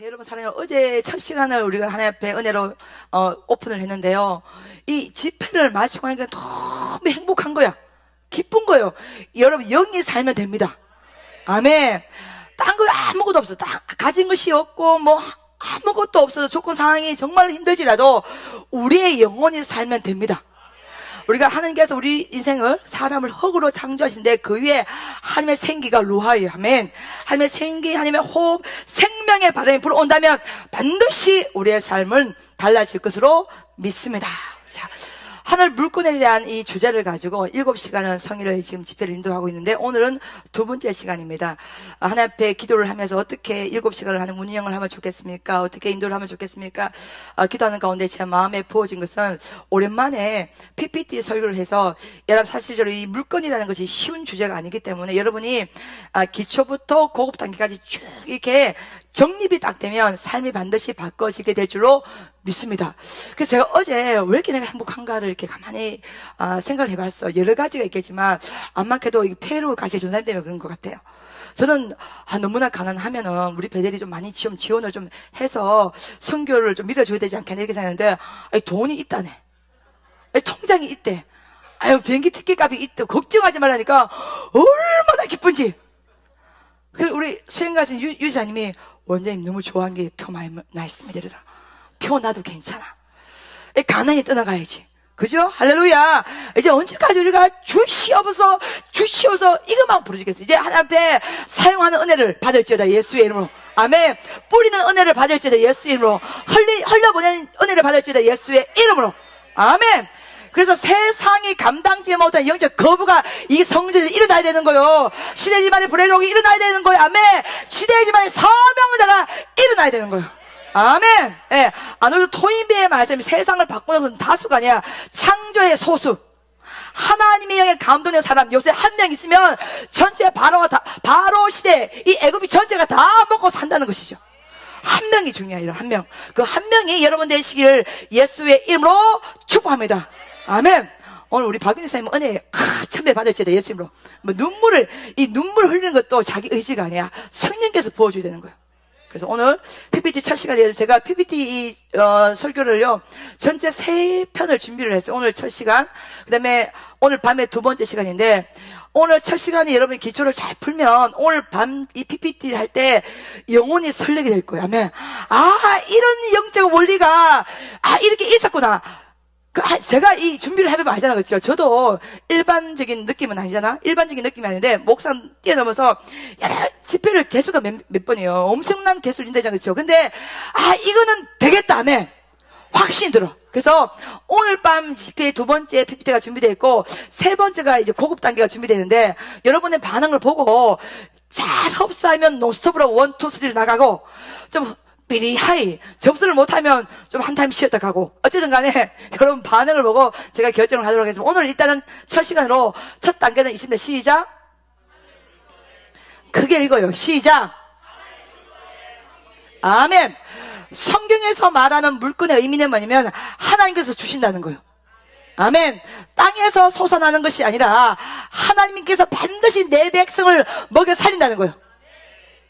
여러분 사랑해요. 어제 첫 시간을 우리가 하나님 앞에 은혜로 오픈을 했는데요. 이 집회를 마치고 하니까 너무 행복한 거야. 기쁜 거예요. 여러분 영이 살면 됩니다. 아멘. 딴 거 아무것도 없어. 가진 것이 없고 뭐 아무것도 없어서 조건 상황이 정말 힘들지라도 우리의 영혼이 살면 됩니다. 우리가 하나님께서 우리 인생을 사람을 흙으로 창조하신데 그 위에 하나님의 생기가 루하예요. 아멘. 하나님의 생기, 하나님의 호흡, 생명의 바람이 불어온다면 반드시 우리의 삶은 달라질 것으로 믿습니다. 자, 하늘 물건에 대한 이 주제를 가지고 7시간은 성의를 지금 집회를 인도하고 있는데 오늘은 두 번째 시간입니다. 하나님 앞에 기도를 하면서 어떻게 7시간을 하는 운영을 하면 좋겠습니까? 어떻게 인도를 하면 좋겠습니까? 기도하는 가운데 제 마음에 부어진 것은 오랜만에 PPT 설교를 해서 여러분 사실적으로 이 물건이라는 것이 쉬운 주제가 아니기 때문에 여러분이 기초부터 고급 단계까지 쭉 이렇게 정립이 딱 되면 삶이 반드시 바꿔지게 될 줄로 믿습니다. 그래서 제가 어제 왜 이렇게 내가 행복한가를 이렇게 가만히 생각을 해봤어. 여러 가지가 있겠지만 안만해도 페루 가시 전사님 때문에 그런 것 같아요. 저는 너무나 가난하면은 우리 배들이 좀 많이 지원을 좀 해서 선교를 좀 밀어줘야 되지 않겠나 이렇게 생각했는데 돈이 있다네. 통장이 있대. 비행기 티켓 값이 있대. 걱정하지 말라니까 얼마나 기쁜지. 그래서 우리 수행가신 유지사님이 원장님 너무 좋아한 게 표 많이 나 있습니다. 이러더라. 표 나도 괜찮아. 가난이 떠나가야지. 그죠? 할렐루야. 이제 언제까지 우리가 주시옵소서 이것만 부르시겠어요. 이제 하나님 앞에 사용하는 은혜를 받을지어다 예수의 이름으로. 아멘. 뿌리는 은혜를 받을지어다 예수의 이름으로. 흘려보내는 은혜를 받을지어다 예수의 이름으로. 아멘. 그래서 세상이 감당지 못한 영적 거부가 이 성전에서 일어나야 되는 거요. 시대지만의 브레이크가 일어나야 되는 거예요. 아멘. 시대지만의 사명자가 일어나야 되는 거예요. 아멘. 예. 아노르 토인비의 말씀이 세상을 바꾸는 다수가 아니야. 창조의 소수. 하나님의 영에 감동된 사람 요새 한 명 있으면 전체 바로 시대 이 애굽이 전체가 다 먹고 산다는 것이죠. 한 명이 중요해요. 한 명. 그 한 명이 여러분 되시기를 예수의 이름으로 축복합니다. 아멘. 오늘 우리 박윤희 선생님 은혜 참배 받을지다 예수 이름으로. 이 눈물 흘리는 것도 자기 의지가 아니야. 성령께서 부어줘야 되는 거예요. 그래서 오늘 PPT 첫 시간에 제가 PPT 설교를요 전체 3편을 준비를 했어요. 오늘 첫 시간, 그 다음에 오늘 밤에 두 번째 시간인데 오늘 첫 시간에 여러분이 기초를 잘 풀면 오늘 밤 이 PPT를 할 때 영혼이 설레게 될 거예요. 아멘. 이런 영적 원리가 이렇게 있었구나. 제가 이 준비를 해보면 알잖아. 그렇죠? 저도 일반적인 느낌은 아니잖아. 일반적인 느낌이 아닌데 목사 뛰어넘어서 여러 집회를 개수가 몇 번이에요. 엄청난 개수를 인대잖아. 그렇죠? 근데 이거는 되겠다. 아멘. 확신이 들어. 그래서 오늘 밤 집회 두 번째 PPT가 준비되어 있고 세 번째가 이제 고급 단계가 준비되는데 여러분의 반응을 보고 잘 흡수하면 노스톱으로 1, 2, 3를 나가고 좀 미리 하이 접수를 못하면 좀 한 타임 쉬었다 가고 어쨌든 간에 여러분 반응을 보고 제가 결정을 하도록 하겠습니다. 오늘 일단은 첫 시간으로 첫 단계는 있습니다. 시작. 크게 읽어요. 시작. 아멘. 성경에서 말하는 물건의 의미는 뭐냐면 하나님께서 주신다는 거예요. 아멘. 땅에서 솟아나는 것이 아니라 하나님께서 반드시 내 백성을 먹여 살린다는 거예요.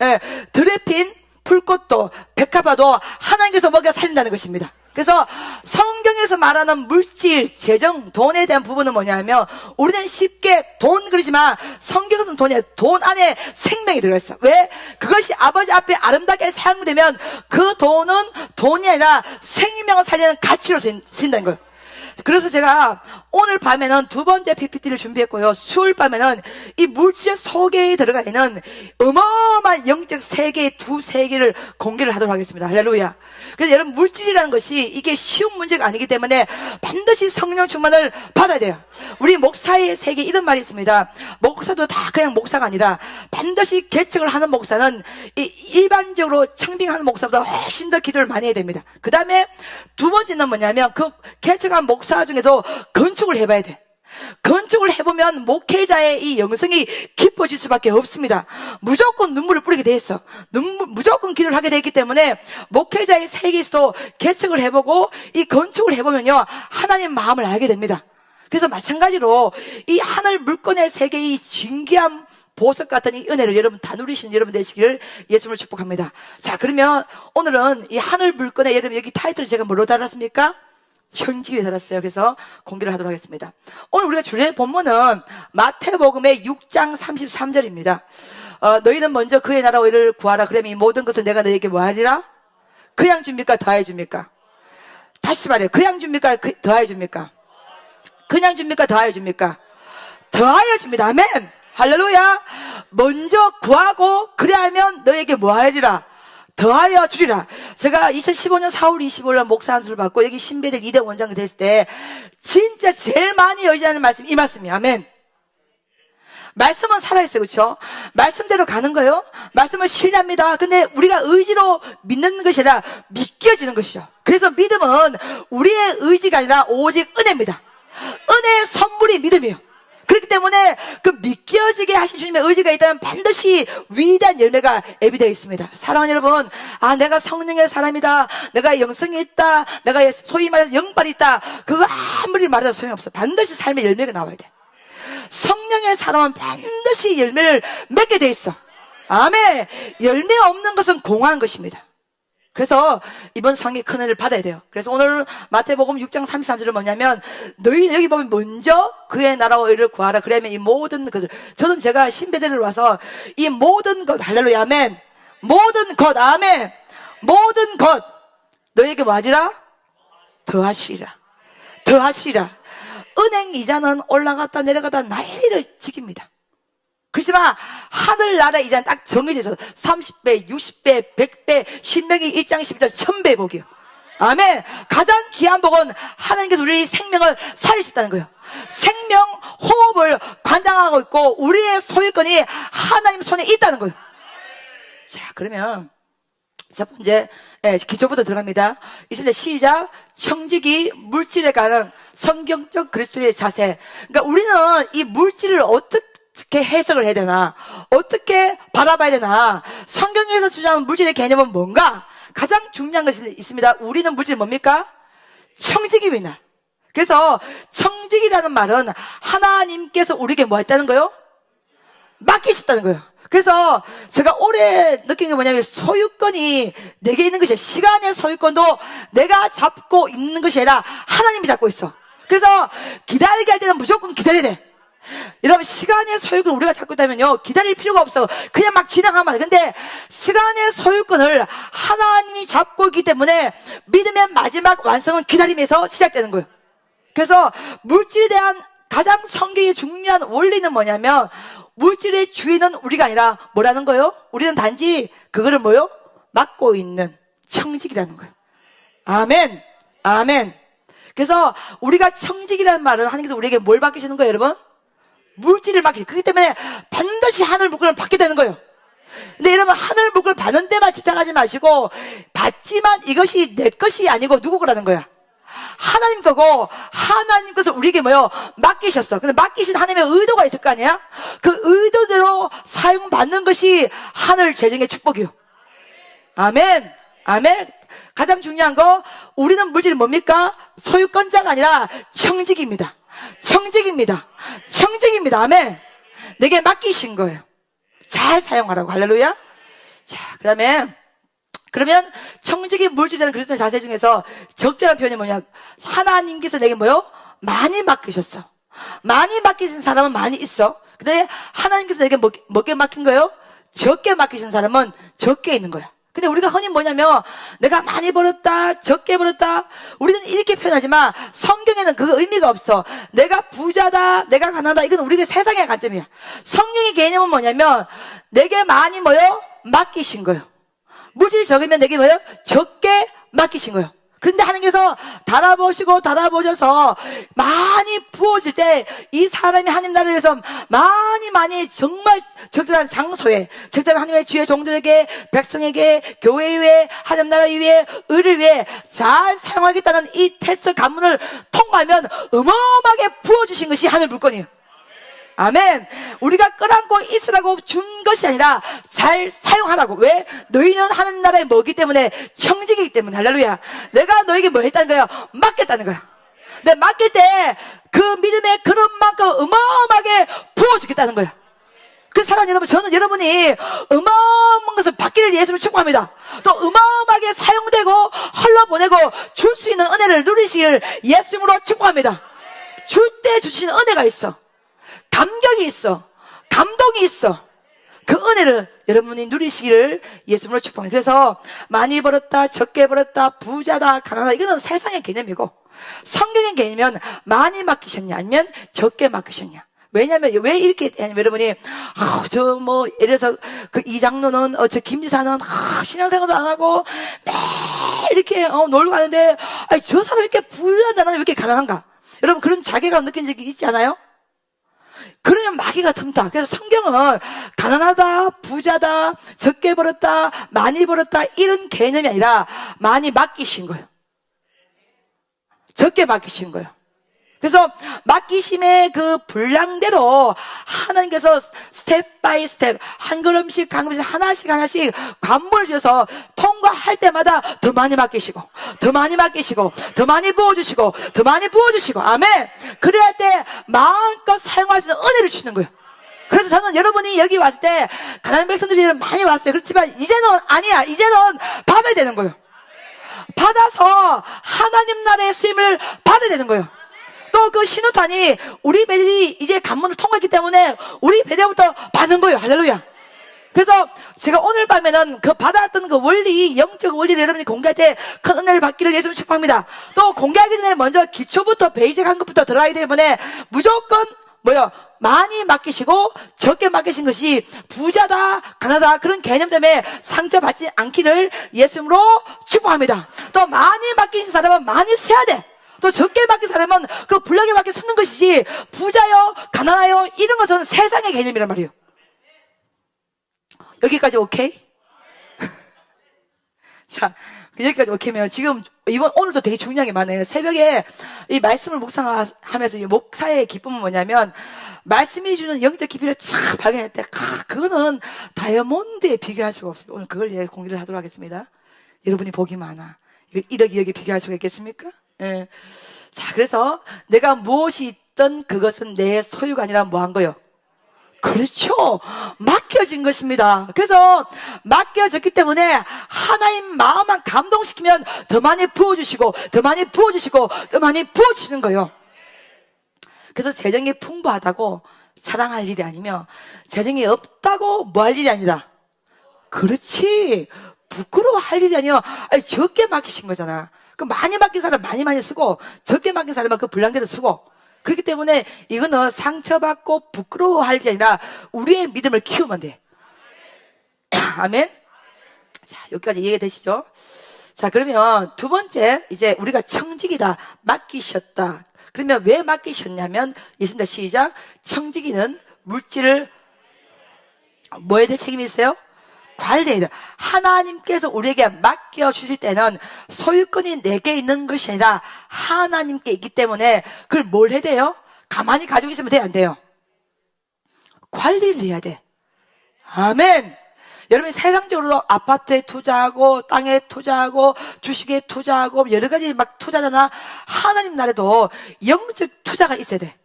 예, 드레핀 풀꽃도 백합화도 하나님께서 먹여 살린다는 것입니다. 그래서 성경에서 말하는 물질, 재정, 돈에 대한 부분은 뭐냐면 우리는 쉽게 돈 그러지만 성경에서는 돈 안에 생명이 들어있어. 왜? 그것이 아버지 앞에 아름답게 사용되면 그 돈은 돈이 아니라 생명을 살리는 가치로 쓰인다는 거예요. 그래서 제가 오늘 밤에는 두 번째 PPT를 준비했고요. 수요일 밤에는 이 물질 속에 들어가 있는 어마어마한 영적 세계의 두 세계를 공개를 하도록 하겠습니다. 할렐루야. 그래서 여러분 물질이라는 것이 이게 쉬운 문제가 아니기 때문에 반드시 성령 충만을 받아야 돼요. 우리 목사의 세계 이런 말이 있습니다. 목사도 다 그냥 목사가 아니라 반드시 개척을 하는 목사는 일반적으로 청빙하는 목사보다 훨씬 더 기도를 많이 해야 됩니다. 그 다음에 두 번째는 뭐냐면 그 개척한 목사 중에도 건축을 해봐야 돼. 건축을 해보면 목회자의 이 영성이 깊어질 수밖에 없습니다. 무조건 눈물을 뿌리게 돼 있어. 무조건 기도를 하게 돼 있기 때문에 목회자의 세계에서도 개척을 해보고 이 건축을 해보면요 하나님 마음을 알게 됩니다. 그래서 마찬가지로 이 하늘 물건의 세계의 진귀한 보석 같은 이 은혜를 여러분 다 누리시는 여러분 되시기를 예수님을 축복합니다. 자, 그러면 오늘은 이 하늘 물건에 여러분 여기 타이틀을 제가 뭐로 달았습니까? 청지기를 달았어요. 그래서 공개를 하도록 하겠습니다. 오늘 우리가 주제 본문은 마태복음의 6장 33절입니다. 너희는 먼저 그의 나라와 의를 구하라. 그러면 이 모든 것을 내가 너희에게 뭐 하리라? 그냥 줍니까? 더해 줍니까? 다시 말해요. 그냥 줍니까? 더하여 줍니까? 그냥 줍니까? 더하여 줍니까? 더하여 줍니다. 아멘. 할렐루야. 먼저 구하고 그래 하면 너에게 뭐 하리라? 더하여 주리라. 제가 2015년 4월 25일 날 목사 안수를 받고 여기 신배대 2대 원장이 됐을 때 진짜 제일 많이 의지하는 말씀 이 말씀이에요. 아멘. 말씀은 살아있어요. 그렇죠? 말씀대로 가는 거예요. 말씀을 신뢰합니다. 근데 우리가 의지로 믿는 것이 아니라 믿겨지는 것이죠. 그래서 믿음은 우리의 의지가 아니라 오직 은혜입니다. 은혜의 선물이 믿음이에요. 그렇기 때문에 그 믿겨지게 하신 주님의 의지가 있다면 반드시 위대한 열매가 예비되어 있습니다. 사랑하는 여러분, 내가 성령의 사람이다, 내가 영성이 있다, 내가 소위 말해서 영발이 있다, 그거 아무리 말해도 소용없어. 반드시 삶의 열매가 나와야 돼. 성령의 사람은 반드시 열매를 맺게 돼 있어. 아멘. 열매 없는 것은 공허한 것입니다. 그래서 이번 성의 큰 은혜를 받아야 돼요. 그래서 오늘 마태복음 6장 33절은 뭐냐면 너희 여기 보면 먼저 그의 나라와 의를 구하라. 그러면 이 모든 것을, 저는 제가 신배대를 와서 이 모든 것, 할렐루야, 아멘, 모든 것, 아멘, 모든 것 너희에게 뭐 하리라? 더하시리라. 더하시리라. 은행 이자는 올라갔다 내려갔다 난리를 지깁니다. 그렇지만 하늘나라 이자는 딱 정해져 있어서 30배, 60배, 100배, 신명기 1장 12절 1000배 복이요. 아멘. 가장 귀한 복은 하나님께서 우리 생명을 살리셨다는 거예요. 생명 호흡을 관장하고 있고 우리의 소유권이 하나님 손에 있다는 거예요. 자, 그러면 첫 번째 기초부터 들어갑니다. 있습니다. 시작. 청지기 물질에 관한 성경적 그리스도의 자세. 그러니까 우리는 이 물질을 어떻게 해석을 해야 되나, 어떻게 바라봐야 되나, 성경에서 주장하는 물질의 개념은 뭔가? 가장 중요한 것이 있습니다. 우리는 물질이 뭡니까? 청지기입니다. 그래서 청지기라는 말은 하나님께서 우리에게 뭐 했다는 거요? 맡기셨다는 거예요. 그래서 제가 올해 느낀 게 뭐냐면 소유권이 내게 있는 것이, 시간의 소유권도 내가 잡고 있는 것이 아니라 하나님이 잡고 있어. 그래서 기다리게 할 때는 무조건 기다려야 돼. 여러분, 시간의 소유권을 우리가 잡고 있다면요, 기다릴 필요가 없어. 그냥 막 진행하면 돼. 근데 시간의 소유권을 하나님이 잡고 있기 때문에 믿음의 마지막 완성은 기다림에서 시작되는 거예요. 그래서 물질에 대한 가장 성경의 중요한 원리는 뭐냐면, 물질의 주인은 우리가 아니라 뭐라는 거예요? 우리는 단지 그거를 뭐요? 맡고 있는 청직이라는 거예요. 아멘. 아멘. 그래서 우리가 청직이라는 말은 하나님께서 우리에게 뭘 맡기시는 거예요, 여러분? 물질을 맡기시는. 그렇기 때문에 반드시 하늘 물건을 받게 되는 거예요. 근데 여러분, 하늘 물건을 받는 데만 집착하지 마시고, 받지만 이것이 내 것이 아니고 누구 거라는 거야? 하나님 거고, 하나님께서 우리에게 뭐요? 맡기셨어. 근데 맡기신 하나님의 의도가 있을 거 아니야? 그 의도대로 사용받는 것이 하늘 재정의 축복이요. 아멘. 아멘. 가장 중요한 거, 우리는 물질이 뭡니까? 소유권자가 아니라 청직입니다. 청직입니다. 청직입니다. 아멘. 내게 맡기신 거예요. 잘 사용하라고. 할렐루야. 자, 그 다음에 그러면 청직이 물질이라는 그리스도의 자세 중에서 적절한 표현이 뭐냐? 하나님께서 내게 뭐요? 많이 맡기셨어. 많이 맡기신 사람은 많이 있어. 근데 하나님께서 내게 뭐게 맡긴 거예요? 적게 맡기신 사람은 적게 있는 거야. 근데 우리가 흔히 뭐냐면, 내가 많이 벌었다, 적게 벌었다, 우리는 이렇게 표현하지만 성경에는 그 의미가 없어. 내가 부자다, 내가 가난하다, 이건 우리의 세상의 관점이야. 성경의 개념은 뭐냐면, 내게 많이 뭐요? 맡기신 거예요. 물질이 적으면 내게 뭐예요? 적게 맡기신 거예요. 그런데 하나님께서 달아보셔서 많이 부어질 때 이 사람이 하나님 나라를 위해서 많이 정말 적절한 장소에, 적절한 하나님의 주의 종들에게, 백성에게, 교회 위에, 하나님 나라 위에, 의를 위해 잘 사용하겠다는 이 테스트 관문을 통과하면 어마어마하게 부어주신 것이 하늘 물건이에요. 아멘. 우리가 끌안고 있으라고 준 것이 아니라 잘 사용하라고. 왜? 너희는 하는 나라의 뭐기 때문에? 청직이기 때문에. 할렐루야. 내가 너에게 뭐 했다는 거야? 맡겼다는 거야. 근데 맡길 때 그 믿음의 그릇만큼 어마어마하게 부어주겠다는 거야. 그 사랑 여러분, 저는 여러분이 어마어마한 것을 받기를 예수를 축복합니다. 또 어마어마하게 사용되고 흘러보내고 줄 수 있는 은혜를 누리시길 예수님으로 축복합니다. 줄 때 주시는 은혜가 있어. 감격이 있어. 감동이 있어. 그 은혜를 여러분이 누리시기를 예수님으로 축복합니다. 그래서 많이 벌었다, 적게 벌었다, 부자다, 가난하다, 이거는 세상의 개념이고, 성경의 개념이면 많이 맡기셨냐 아니면 적게 맡기셨냐. 왜냐면 왜 이렇게 하냐면 여러분이 예를 들어서 그 이장로는 저 김지사는 신앙생활도 안 하고 매일 이렇게 놀고 가는데 저 사람 이렇게 부유하잖아, 왜 이렇게 가난한가? 여러분 그런 자괴감 느낀 적이 있지 않아요? 그러면 마귀가 틈타. 그래서 성경은 가난하다, 부자다, 적게 벌었다, 많이 벌었다 이런 개념이 아니라 많이 맡기신 거예요. 적게 맡기신 거예요. 그래서 맡기심의 그 분량대로 하나님께서 스텝 바이 스텝 한 걸음씩 한 걸음씩 하나씩 관문을 주셔서 통과할 때마다 더 많이 맡기시고 더 많이 맡기시고 더 많이 부어주시고 더 많이 부어주시고 아멘. 그래야 할 때 마음껏 사용할 수 있는 은혜를 주시는 거예요. 그래서 저는 여러분이 여기 왔을 때 가난한 백성들이 많이 왔어요. 그렇지만 이제는 아니야. 이제는 받아야 되는 거예요. 받아서 하나님 나라의 쓰임을 받아야 되는 거예요. 또 그 신호탄이 우리 배들이 이제 관문을 통과했기 때문에 우리 배려부터 받는 거예요. 할렐루야. 그래서 제가 오늘 밤에는 그 받았던 그 원리, 영적 원리를 여러분이 공개할 때 큰 은혜를 받기를 예수님 축복합니다. 또 공개하기 전에 먼저 기초부터 베이직 한 것부터 들어가기 때문에 무조건 많이 맡기시고 적게 맡기신 것이 부자다, 가난하다 그런 개념 때문에 상처받지 않기를 예수님으로 축복합니다. 또 많이 맡긴 사람은 많이 써야 돼. 또 적게 맡긴 사람은 그 분량에 맞게 쓰는 것이지 부자요, 가난하요 이런 것은 세상의 개념이란 말이에요. 여기까지 오케이? 자, 여기까지 오케이면 지금 오늘도 되게 중요한 게 많아요. 새벽에 이 말씀을 묵상하면서 이 목사의 기쁨은 뭐냐면 말씀이 주는 영적 깊이를 쫙 발견할 때 그거는 다이아몬드에 비교할 수가 없습니다. 오늘 그걸 공개를 하도록 하겠습니다. 여러분이 복이 많아. 이걸 1억 2억에 비교할 수가 있겠습니까? 예. 자, 그래서 내가 무엇이 있든 그것은 내 소유가 아니라 뭐 한 거요? 그렇죠. 맡겨진 것입니다. 그래서 맡겨졌기 때문에 하나님 마음만 감동시키면 더 많이 부어주시고 더 많이 부어주시고 더 많이 부어주시는 거예요. 그래서 재정이 풍부하다고 자랑할 일이 아니며 재정이 없다고 뭐 할 일이 아니라 그렇지 부끄러워할 일이 아니요 적게 맡기신 거잖아. 그 많이 맡긴 사람 많이 쓰고 적게 맡긴 사람은 그 분량대로 쓰고 그렇기 때문에 이거는 상처받고 부끄러워할 게 아니라 우리의 믿음을 키우면 돼. 아멘. 자, 여기까지 이해되시죠? 자, 그러면 두 번째 이제 우리가 청지기다 맡기셨다. 그러면 왜 맡기셨냐면 있습니다. 시작. 청지기는 물질을 뭐에 대해 책임이 있어요? 관리해야 돼. 하나님께서 우리에게 맡겨주실 때는 소유권이 내게 있는 것이 아니라 하나님께 있기 때문에 그걸 뭘 해야 돼요? 가만히 가지고 있으면 돼요? 안 돼요? 관리를 해야 돼. 아멘. 여러분이 세상적으로도 아파트에 투자하고 땅에 투자하고 주식에 투자하고 여러 가지 막 투자잖아. 하나님 나라에도 영적 투자가 있어야 돼.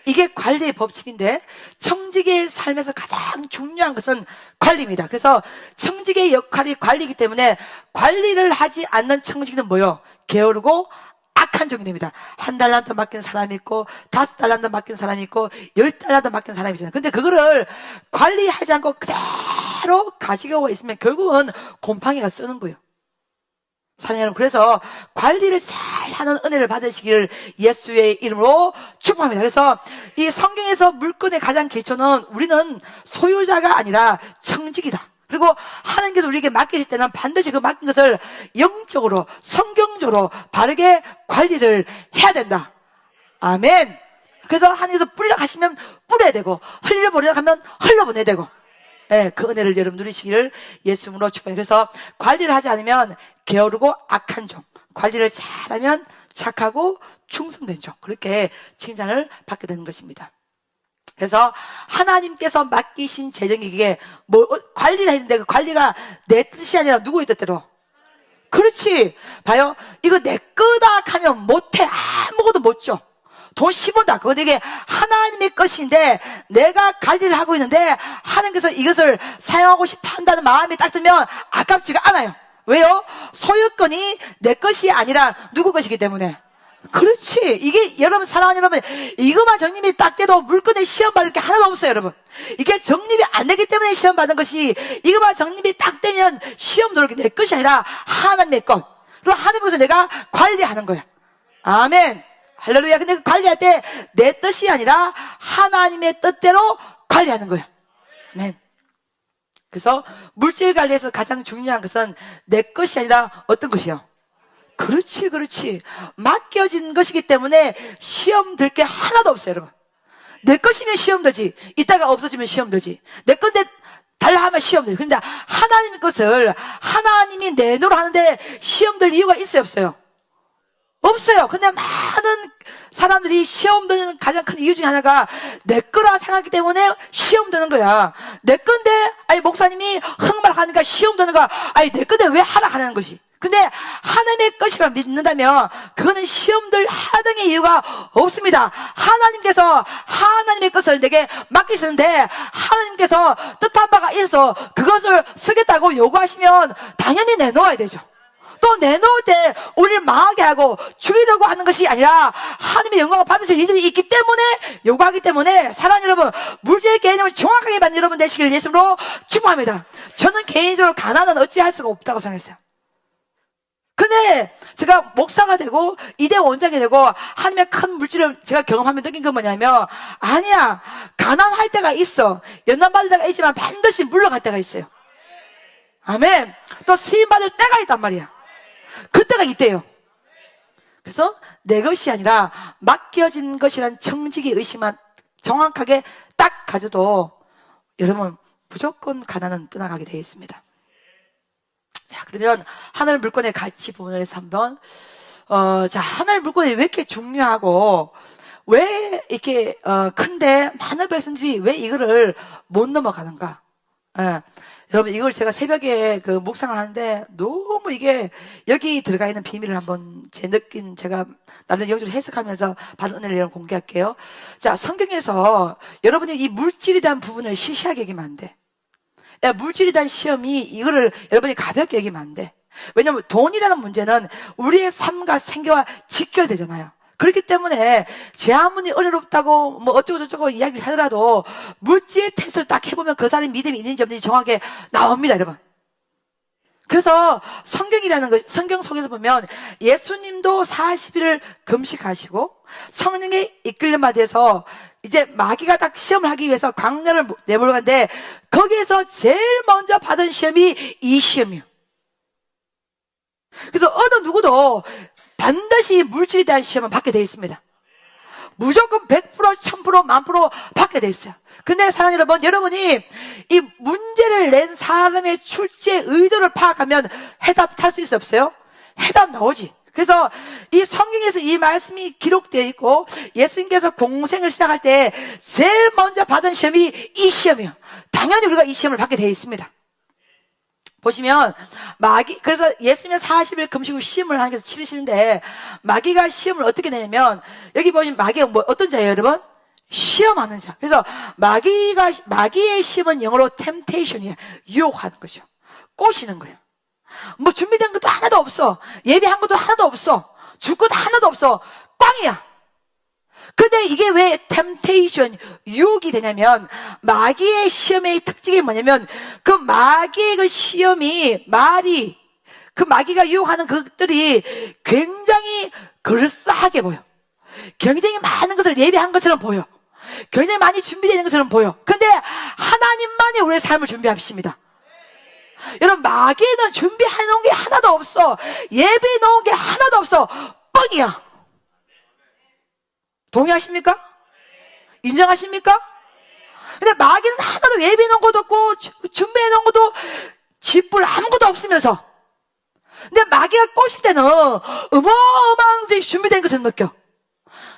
이게 관리의 법칙인데 청지기의 삶에서 가장 중요한 것은 관리입니다. 그래서 청지기의 역할이 관리이기 때문에 관리를 하지 않는 청지기는 뭐요? 게으르고 악한 종이 됩니다. 1달란트 맡긴 사람이 있고 5달란트 맡긴 사람이 있고 10달란트 맡긴 사람이 있잖아요. 근데 그거를 관리하지 않고 그대로 가지고 있으면 결국은 곰팡이가 쓰는 거예요. 사랑하는 여러분, 그래서 관리를 잘 하는 은혜를 받으시기를 예수의 이름으로 축복합니다. 그래서 이 성경에서 물건의 가장 기초는 우리는 소유자가 아니라 청지기다. 그리고 하나님께서 우리에게 맡기실 때는 반드시 그 맡긴 것을 영적으로 성경적으로 바르게 관리를 해야 된다. 아멘. 그래서 하나님께서 뿌리라 하시면 뿌려야 되고 흘려보내라 하면 흘려보내야 되고 네, 그 은혜를 여러분 누리시기를 예수님으로 축복합니다. 그래서 관리를 하지 않으면 게으르고 악한 종, 관리를 잘하면 착하고 충성된 종, 그렇게 칭찬을 받게 되는 것입니다. 그래서 하나님께서 맡기신 재정이기에 관리를 했는데 그 관리가 내 뜻이 아니라 누구의 뜻대로? 그렇지. 봐요. 이거 내 거다 하면 못해. 아무것도 못 줘. 돈 10원다. 그거 되게 하나님의 것인데 내가 관리를 하고 있는데 하나님께서 이것을 사용하고 싶어 한다는 마음이 딱 들면 아깝지가 않아요. 왜요? 소유권이 내 것이 아니라 누구 것이기 때문에. 그렇지. 이게 여러분, 사랑하는 여러분, 이것만 정립이 딱 돼도 물건에 시험 받을 게 하나도 없어요, 여러분. 이게 정립이 안 되기 때문에 시험 받은 것이, 이것만 정립이 딱 되면 시험 들어올 게 내 것이 아니라 하나님의 것. 그리고 하나님께서 내가 관리하는 거야. 아멘. 할렐루야. 근데 그 관리할 때 내 뜻이 아니라 하나님의 뜻대로 관리하는 거야. 아멘. 그래서 물질 관리에서 가장 중요한 것은 내 것이 아니라 어떤 것이요? 그렇지, 그렇지. 맡겨진 것이기 때문에 시험 들 게 하나도 없어요, 여러분. 내 것이면 시험 들지. 이따가 없어지면 시험 들지. 내 건데 달라 하면 시험 들지. 그런데 하나님의 것을 하나님이 내놓으라 하는데 시험 들 이유가 있어요, 없어요? 없어요. 근데 많은 사람들이 시험 드는 가장 큰 이유 중에 하나가 내 거라 생각하기 때문에 시험 드는 거야. 내 건데, 아니, 목사님이 흑말하니까 시험 드는 거야. 아니, 내 건데 왜 하라 하는 것이. 근데 하나님의 것이라 믿는다면 그거는 시험들 하등의 이유가 없습니다. 하나님께서 하나님의 것을 내게 맡기시는데 하나님께서 뜻한 바가 있어서 그것을 쓰겠다고 요구하시면 당연히 내놓아야 되죠. 또 내놓을 때 우리를 망하게 하고 죽이려고 하는 것이 아니라 하나님의 영광을 받으실 이들이 있기 때문에 요구하기 때문에, 사랑하는 여러분, 물질의 개념을 정확하게 받는 여러분 되시길 예수로 축복합니다. 저는 개인적으로 가난은 어찌할 수가 없다고 생각했어요. 근데 제가 목사가 되고 이대 원장이 되고 하나님의 큰 물질을 제가 경험하며 느낀 건 뭐냐면, 아니야, 가난할 때가 있어. 연단받을 때가 있지만 반드시 물러갈 때가 있어요. 아멘. 또 수임받을 때가 있단 말이야. 그때가 있대요. 그래서 내 것이 아니라 맡겨진 것이란 정직의 의심만 정확하게 딱 가져도 여러분 무조건 가난은 떠나가게 되어 있습니다. 자, 그러면 하늘 물건의 가치 부분에서 한번 자, 하늘 물건이 왜 이렇게 중요하고 왜 이렇게 큰데 많은 백성들이 왜 이거를 못 넘어가는가? 예. 여러분, 이걸 제가 새벽에 그 묵상을 하는데 너무 이게 여기 들어가 있는 비밀을 한번 제가 나름 영적으로 해석하면서 받은 은혜를 여러분 공개할게요. 자, 성경에서 여러분이 이 물질에 대한 부분을 시시하게 얘기하면 안 돼. 야, 물질에 대한 시험이 이거를 여러분이 가볍게 얘기하면 안 돼. 왜냐면 돈이라는 문제는 우리의 삶과 생계와 직결되잖아요. 그렇기 때문에 제 아무리 어렵다고 뭐 어쩌고 저쩌고 이야기를 하더라도 물질 테스트를 딱 해보면 그 사람이 믿음이 있는지 없는지 정확하게 나옵니다, 여러분. 그래서 성경 속에서 보면 예수님도 40일을 금식하시고 성령에 이끌림 받아서 이제 마귀가 딱 시험을 하기 위해서 광야를 내몰고 갔는데 거기에서 제일 먼저 받은 시험이 이 시험이에요. 그래서 어느 누구도 반드시 물질에 대한 시험은 받게 되어 있습니다. 무조건 100%, 1000%, 10,000% 받게 되어 있어요. 근데 사랑하는 여러분, 여러분이 이 문제를 낸 사람의 출제 의도를 파악하면 해답 탈 수 있어 없어요? 해답 나오지. 그래서 이 성경에서 이 말씀이 기록되어 있고 예수님께서 공생을 시작할 때 제일 먼저 받은 시험이 이 시험이에요. 당연히 우리가 이 시험을 받게 되어 있습니다. 보시면 그래서 예수님은 40일 금식으로 시험을 하는 게 치르시는데 마귀가 시험을 어떻게 내냐면 여기 보시면 마귀가 뭐 어떤 자예요, 여러분? 시험하는 자. 그래서 마귀의 시험은 영어로 temptation이에요. 유혹하는 거죠. 꼬시는 거예요. 뭐 준비된 것도 하나도 없어. 예배한 것도 하나도 없어. 줄 것도 하나도 없어. 꽝이야. 근데 이게 왜 temptation, 유혹이 되냐면 마귀의 시험의 특징이 뭐냐면 그 마귀의 그 시험이 그 마귀가 유혹하는 것들이 굉장히 그럴싸하게 보여. 굉장히 많은 것을 예배한 것처럼 보여. 굉장히 많이 준비되어 있는 것처럼 보여. 근데 하나님만이 우리의 삶을 준비하십니다. 여러분, 마귀는 준비해 놓은 게 하나도 없어. 예배해 놓은 게 하나도 없어. 뻥이야. 동의하십니까? 인정하십니까? 근데 마귀는 하나도 예배해 놓은 것도 없고 준비해 놓은 것도 짓불 아무것도 없으면서, 근데 마귀가 꼬실 때는 어마어마한 준비된 것을 느껴.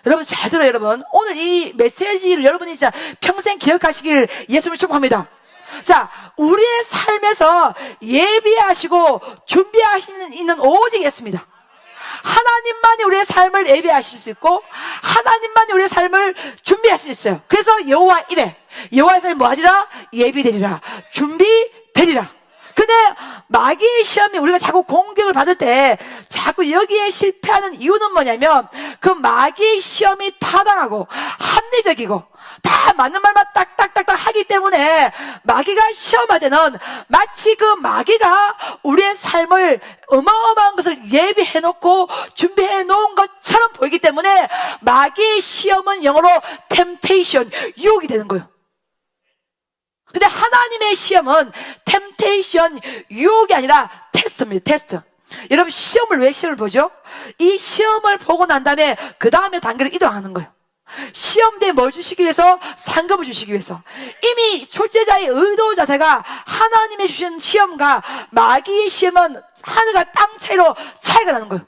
여러분 잘 들어요. 여러분, 오늘 이 메시지를 여러분이 진짜 평생 기억하시길 예수님을 축복합니다. 자, 우리의 삶에서 예비하시고 준비하시는 있는 오직 예수입니다. 하나님만이 우리의 삶을 예배하실 수 있고 하나님만이 우리의 삶을 준비할 수 있어요. 그래서 여호와 이래, 여호와의 뭐 하리라? 예비되리라, 준비되리라. 근데 마귀의 시험이 우리가 자꾸 공격을 받을 때 자꾸 여기에 실패하는 이유는 뭐냐면 그 마귀의 시험이 타당하고 합리적이고 다 맞는 말만 딱딱딱딱 하기 때문에 마귀가 시험할 때는 마치 그 마귀가 우리의 삶을 어마어마한 것을 예비해 놓고 준비해 놓은 것처럼 보이기 때문에 마귀의 시험은 영어로 temptation, 유혹이 되는 거예요. 근데 하나님의 시험은 템테이션, 유혹이 아니라 테스트입니다. 테스트. 여러분, 왜 시험을 보죠? 이 시험을 보고 난 다음에 그 다음에 단계를 이동하는 거예요. 시험 때 뭘 주시기 위해서? 상급을 주시기 위해서. 이미 출제자의 의도 자체가 하나님의 주신 시험과 마귀의 시험은 하늘과 땅 차이로 차이가 나는 거예요.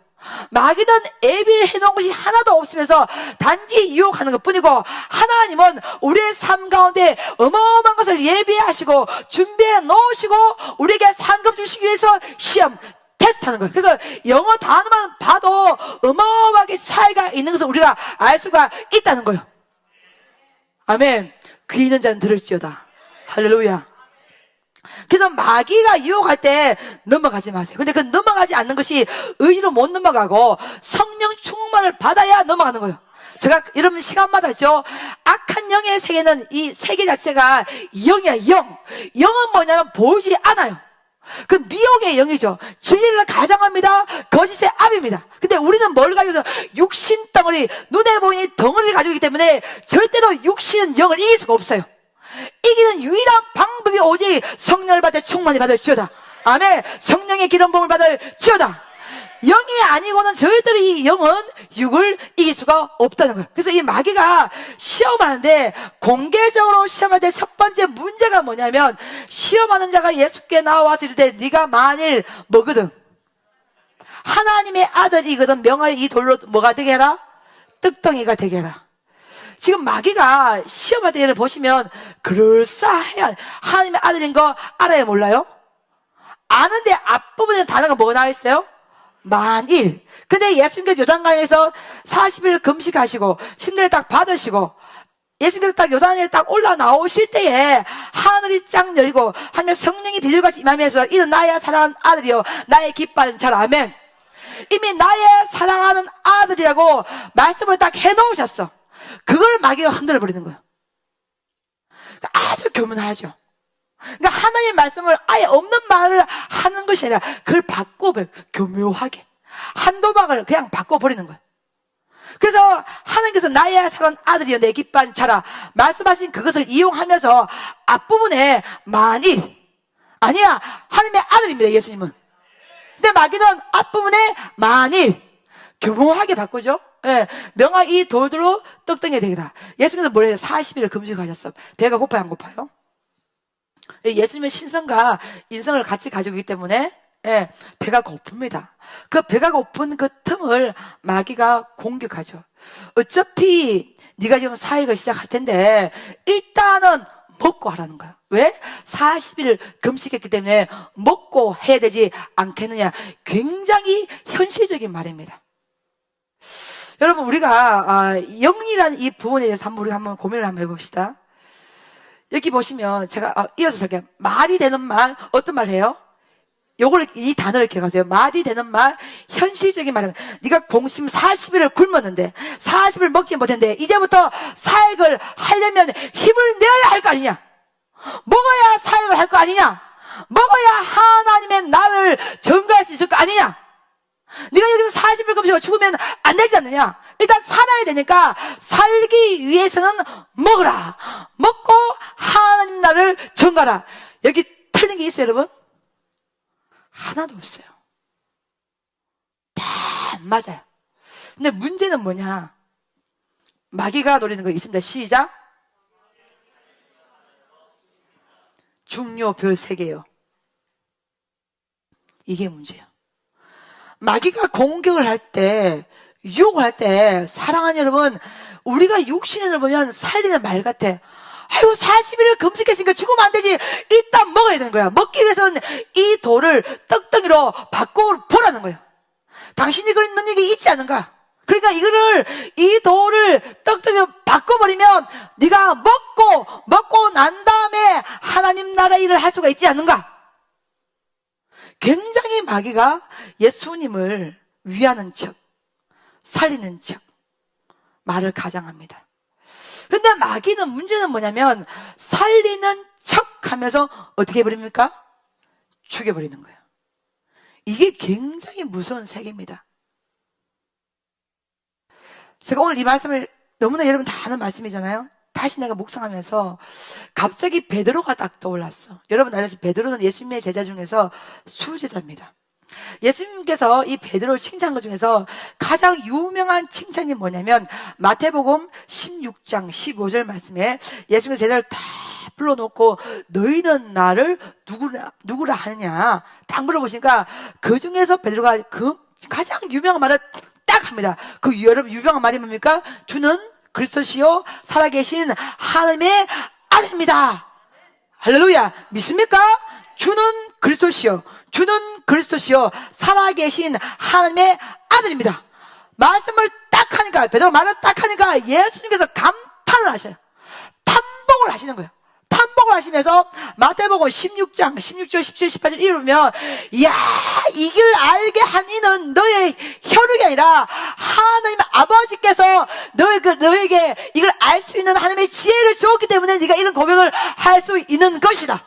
마귀는 예비해 놓은 것이 하나도 없으면서 단지 유혹하는 것 뿐이고 하나님은 우리의 삶 가운데 어마어마한 것을 예비하시고 준비해 놓으시고 우리에게 상급 주시기 위해서 시험, 테스트하는 거예요. 그래서 영어 단어만 봐도 어마어마하게 차이가 있는 것을 우리가 알 수가 있다는 거예요. 아멘. 귀 있는 자는 들을지어다. 할렐루야. 그래서 마귀가 유혹할 때 넘어가지 마세요. 근데 그 넘어가지 않는 것이 의지로 못 넘어가고 성령 충만을 받아야 넘어가는 거예요. 제가 여러분 시간마다 했죠. 악한 영의 세계는 이 세계 자체가 영이야, 영. 영은 뭐냐면 보이지 않아요. 그 미혹의 영이죠. 진리를 가장합니다. 거짓의 압입니다. 근데 우리는 뭘 가지고 있어? 육신 덩어리, 눈에 보이는 덩어리를 가지고 있기 때문에 절대로 육신은 영을 이길 수가 없어요. 이기는 유일한 방법이 오직 성령을 받을 충만히 받을지어다. 아멘. 성령의 기름 부음을 받을지어다. 영이 아니고는 절대로 이 영은 육을 이길 수가 없다는 거예요. 그래서 이 마귀가 시험하는데 공개적으로 시험할 때 첫 번째 문제가 뭐냐면 시험하는 자가 예수께 나와서 이르되 네가 만일 뭐거든? 하나님의 아들이거든 명하여 이 돌로 뭐가 되게 해라? 떡덩이가 되게 해라. 지금 마귀가 시험할 때를 보시면 그럴싸해야 하나님의 아들인 거 알아야 몰라요? 아는데 앞부분에 단어가 뭐가 나와 있어요? 만일. 근데 예수님께서 요단강에서 40일 금식하시고 침례를 딱 받으시고 예수님께서 딱 요단에 딱 올라 나오실 때에 하늘이 쫙 열리고 하나님의 성령이 비둘같이 임하면서 이는 나의 사랑하는 아들이요 나의 기뻐하는 자. 아멘. 이미 나의 사랑하는 아들이라고 말씀을 딱 해놓으셨어. 그걸 마귀가 흔들어 버리는 거예요. 아주 교문하죠. 그러니까 하나님의 말씀을 아예 없는 말을 하는 것이 아니라 그걸 바꿔 교묘하게 한 도박을 그냥 바꿔버리는 거예요. 그래서 하나님께서 나의 사랑하는 아들이여 내 기뻐하는 자라 말씀하신 그것을 이용하면서 앞부분에 만일 아니야 하나님의 아들입니다. 예수님은. 근데 마귀는 앞부분에 만일 교묘하게 바꾸죠. 예, 명하 이 돌들로 떡덩이 되기다. 예수님께서 뭐래요? 40일을 금식하셨어. 배가 고파요, 안 고파요? 예수님의 신성과 인성을 같이 가지고 있기 때문에 예, 배가 고픕니다. 그 배가 고픈 그 틈을 마귀가 공격하죠. 어차피 네가 지금 사역을 시작할 텐데 일단은 먹고 하라는 거야. 왜? 40일 금식했기 때문에 먹고 해야 되지 않겠느냐. 굉장히 현실적인 말입니다. 여러분 우리가 영이라는 이 부분에 대해서 우리가 한번 고민을 한번 해봅시다. 여기 보시면 제가 이어서 설게요. 말이 되는 말 어떤 말 해요? 요걸 이 단어를 기억하세요. 말이 되는 말, 현실적인 말은 네가 공심 40일을 굶었는데 40일 먹지 못했는데 이제부터 사역을 하려면 힘을 내야 할 거 아니냐? 먹어야 사역을 할 거 아니냐? 먹어야 하나님의 나를 전가할 수 있을 거 아니냐? 네가 여기서 40일 금식하고 죽으면 안 되지 않느냐? 일단 살아야 되니까 살기 위해서는 먹으라. 먹고 하나님 나를 전가라. 여기 틀린 게 있어요, 여러분? 하나도 없어요. 다 맞아요. 근데 문제는 뭐냐? 마귀가 노리는 거 있습니다. 시작. 중요 별 3개요. 이게 문제예요. 마귀가 공격을 할 때, 유혹을 할 때, 사랑하는 여러분, 우리가 육신을 보면 살리는 말 같아. 아이고, 40일을 금식했으니까 죽으면 안 되지. 일단 먹어야 되는 거야. 먹기 위해서는 이 돌을 떡덩이로 바꿔 보라는 거예요. 당신이 그런 능력이 있지 않은가? 그러니까 이 돌을 떡들로 바꿔버리면 네가 먹고 난 다음에 하나님 나라 일을 할 수가 있지 않는가? 굉장히 마귀가 예수님을 위하는 척, 살리는 척 말을 가장합니다. 그런데 마귀는 문제는 뭐냐면 살리는 척 하면서 어떻게 해버립니까? 죽여버리는 거예요. 이게 굉장히 무서운 세계입니다. 제가 오늘 이 말씀을 너무나 여러분 다 아는 말씀이잖아요. 다시 내가 묵상하면서 갑자기 베드로가 딱 떠올랐어. 여러분 알다시피 베드로는 예수님의 제자 중에서 수제자입니다. 예수님께서 이 베드로를 칭찬한 것 중에서 가장 유명한 칭찬이 뭐냐면 마태복음 16장 15절 말씀에 예수님께서 제자를 다 불러놓고 너희는 나를 누구라 하느냐 딱 물어보시니까 그 중에서 베드로가 그 가장 유명한 말을 딱 합니다. 그 여러분 유명한 말이 뭡니까? 주는 그리스도시요 살아계신 하나님의 아들입니다. 할렐루야. 믿습니까? 주는 그리스도시요 살아계신 하나님의 아들입니다. 말씀을 딱 하니까 베드로 말을 딱 하니까 예수님께서 감탄을 하셔요. 탐복을 하시는 거예요. 탐복을 하시면서 마태복음 16장 16절 17, 18절 읽으면 이야 이 길 알게 한 이는 너의 혈육이 아니라 하나님 아버지께서 너에게 이걸 알 수 있는 하나님의 지혜를 주었기 때문에 네가 이런 고백을 할 수 있는 것이다.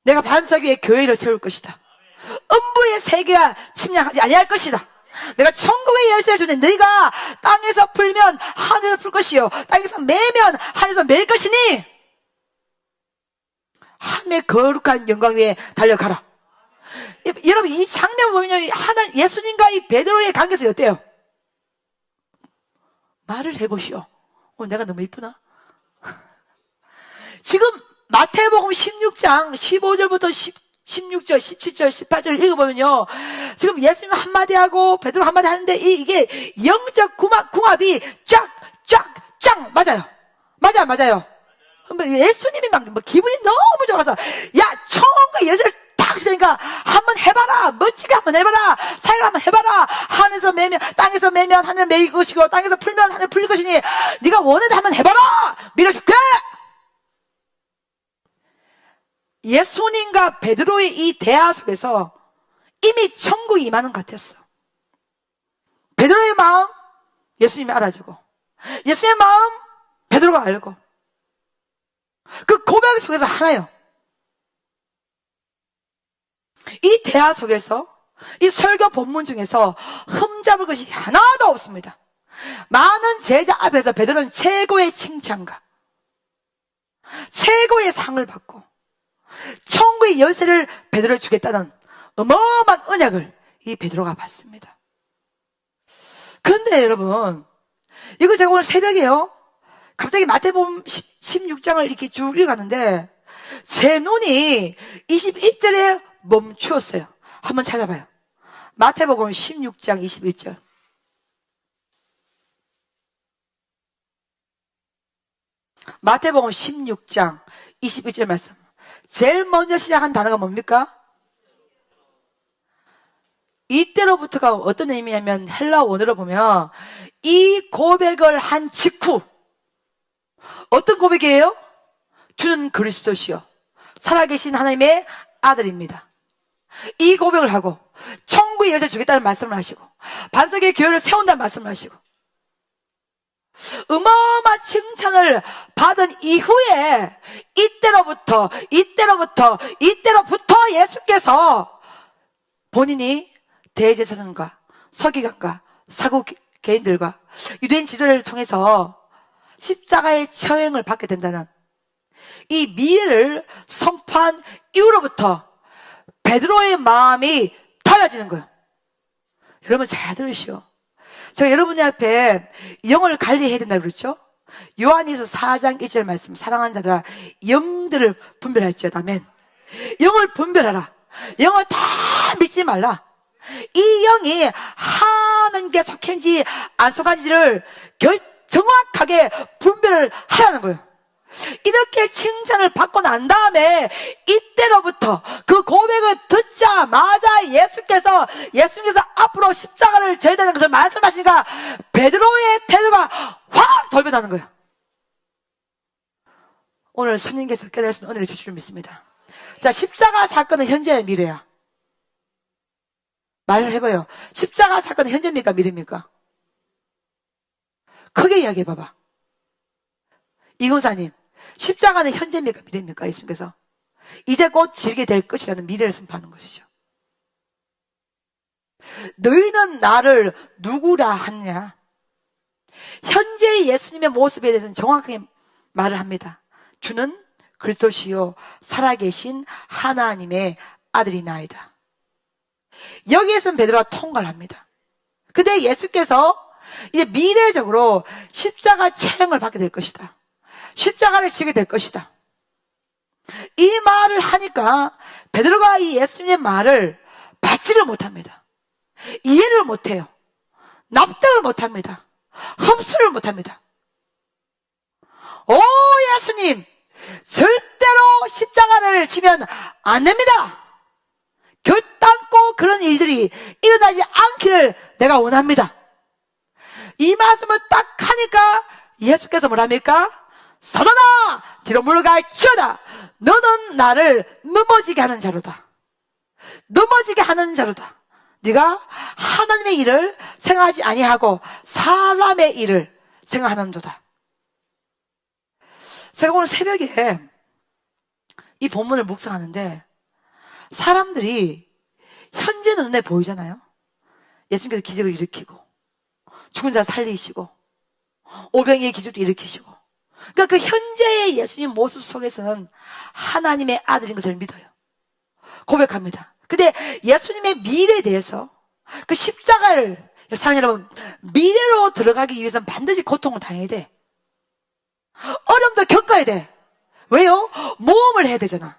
내가 반석 위에 교회를 세울 것이다. 음부의 세계가 침략하지 아니할 것이다. 내가 천국의 열쇠를 주는 너희가 땅에서 풀면 하늘에서 풀 것이요 땅에서 매면 하늘에서 맬 것이니 하나님의 거룩한 영광 위에 달려가라. 여러분 이 장면 보면요 예수님과 이 베드로의 관계에서 어때요? 말을 해보시오. 내가 너무 이쁘나? 지금 마태복음 16장 15절부터 16절, 17절, 18절 읽어보면요. 지금 예수님 한마디 하고 베드로 한마디 하는데 이게 영적 궁합이 쫙 맞아요. 맞아요. 예수님이 막 기분이 너무 좋아서 야 처음과 예수를 딱 주니까 한번 해봐라. 멋지게 한번 해봐라. 사역을 한번 해봐라. 하늘에서 매면 땅에서 매면 하늘 매일 것이고 땅에서 풀면 하늘 풀릴 것이니 네가 원해도 한번 해봐라. 밀어줄게. 예수님과 베드로의 이 대화 속에서 이미 천국이 임하는 것 같았어. 베드로의 마음 예수님이 알아주고 예수님의 마음 베드로가 알고 그 고백 속에서 하나요. 이 대화 속에서 이 설교 본문 중에서 흠잡을 것이 하나도 없습니다. 많은 제자 앞에서 베드로는 최고의 칭찬과 최고의 상을 받고 천국의 열쇠를 베드로에 주겠다는 어마어마한 언약을 이 베드로가 받습니다. 그런데 여러분 이걸 제가 오늘 새벽에요 갑자기 마태복음 16장을 이렇게 쭉 읽었는데 제 눈이 21절에 멈추었어요. 한번 찾아봐요. 마태복음 16장 21절. 마태복음 16장 21절 말씀. 제일 먼저 시작한 단어가 뭡니까? 이때로부터가 어떤 의미냐면 헬라 원어로 보면 이 고백을 한 직후 어떤 고백이에요? 주는 그리스도시요 살아계신 하나님의 아들입니다. 이 고백을 하고 천국의 열쇠를 주겠다는 말씀을 하시고 반석의 교회를 세운다는 말씀을 하시고 어마어마한 칭찬을 받은 이후에 이때로부터 예수께서 본인이 대제사장과 서기관과 사고개인들과 유대인 지도를 통해서 십자가의 처형을 받게 된다는 이 미래를 선포한 이후로부터 베드로의 마음이 달라지는 거예요. 여러분 잘 들으시오. 제가 여러분의 앞에 영을 관리해야 된다 그랬죠? 요한일서 4장 1절 말씀 사랑하는 자들아 영들을 분별할지어다. 아멘. 영을 분별하라. 영을 다 믿지 말라. 이 영이 하나님께 속한지 안 속한지를 정확하게 분별을 하라는 거예요. 이렇게 칭찬을 받고 난 다음에 이때로부터 그 고백을 듣자마자 예수님께서 앞으로 십자가를 져야 되는 것을 말씀하시니까 베드로의 태도가 확 돌변하는 거예요. 오늘 성령께서 깨달을 수 있는 은혜를 주실 줄 믿습니다. 자, 십자가 사건은 현재의 미래야. 말을 해봐요. 십자가 사건은 현재입니까? 미래입니까? 크게 이야기해봐봐. 이군사님, 십자가는 현재입니까? 미래입니까? 예수님께서 이제 곧 지르게 될 것이라는 미래를 선포하는 것이죠. 너희는 나를 누구라 하느냐? 현재의 예수님의 모습에 대해서는 정확하게 말을 합니다. 주는 그리스도시요 살아계신 하나님의 아들이나이다. 여기에서는 베드로가 통과를 합니다. 근데 예수께서 이제 미래적으로 십자가 체형을 받게 될 것이다. 십자가를 지게 될 것이다. 이 말을 하니까 베드로가 이 예수님의 말을 받지를 못합니다. 이해를 못해요. 납득을 못합니다. 흡수를 못합니다. 오, 예수님, 절대로 십자가를 지면 안 됩니다. 결단코 그런 일들이 일어나지 않기를 내가 원합니다. 이 말씀을 딱 하니까 예수께서 뭐랍니까? 사단아, 뒤로 물러갈지어다. 너는 나를 넘어지게 하는 자로다. 넘어지게 하는 자로다. 네가 하나님의 일을 생각하지 아니하고 사람의 일을 생각하는도다. 제가 오늘 새벽에 이 본문을 묵상하는데 사람들이 현재는 눈에 보이잖아요. 예수님께서 기적을 일으키고 죽은 자 살리시고 오병이의 기적을 일으키시고, 그러니까 그 현재의 예수님 모습 속에서는 하나님의 아들인 것을 믿어요. 고백합니다. 근데 예수님의 미래에 대해서 그 십자가를, 사랑하는 여러분, 미래로 들어가기 위해서는 반드시 고통을 당해야 돼. 어려움도 겪어야 돼. 왜요? 모험을 해야 되잖아.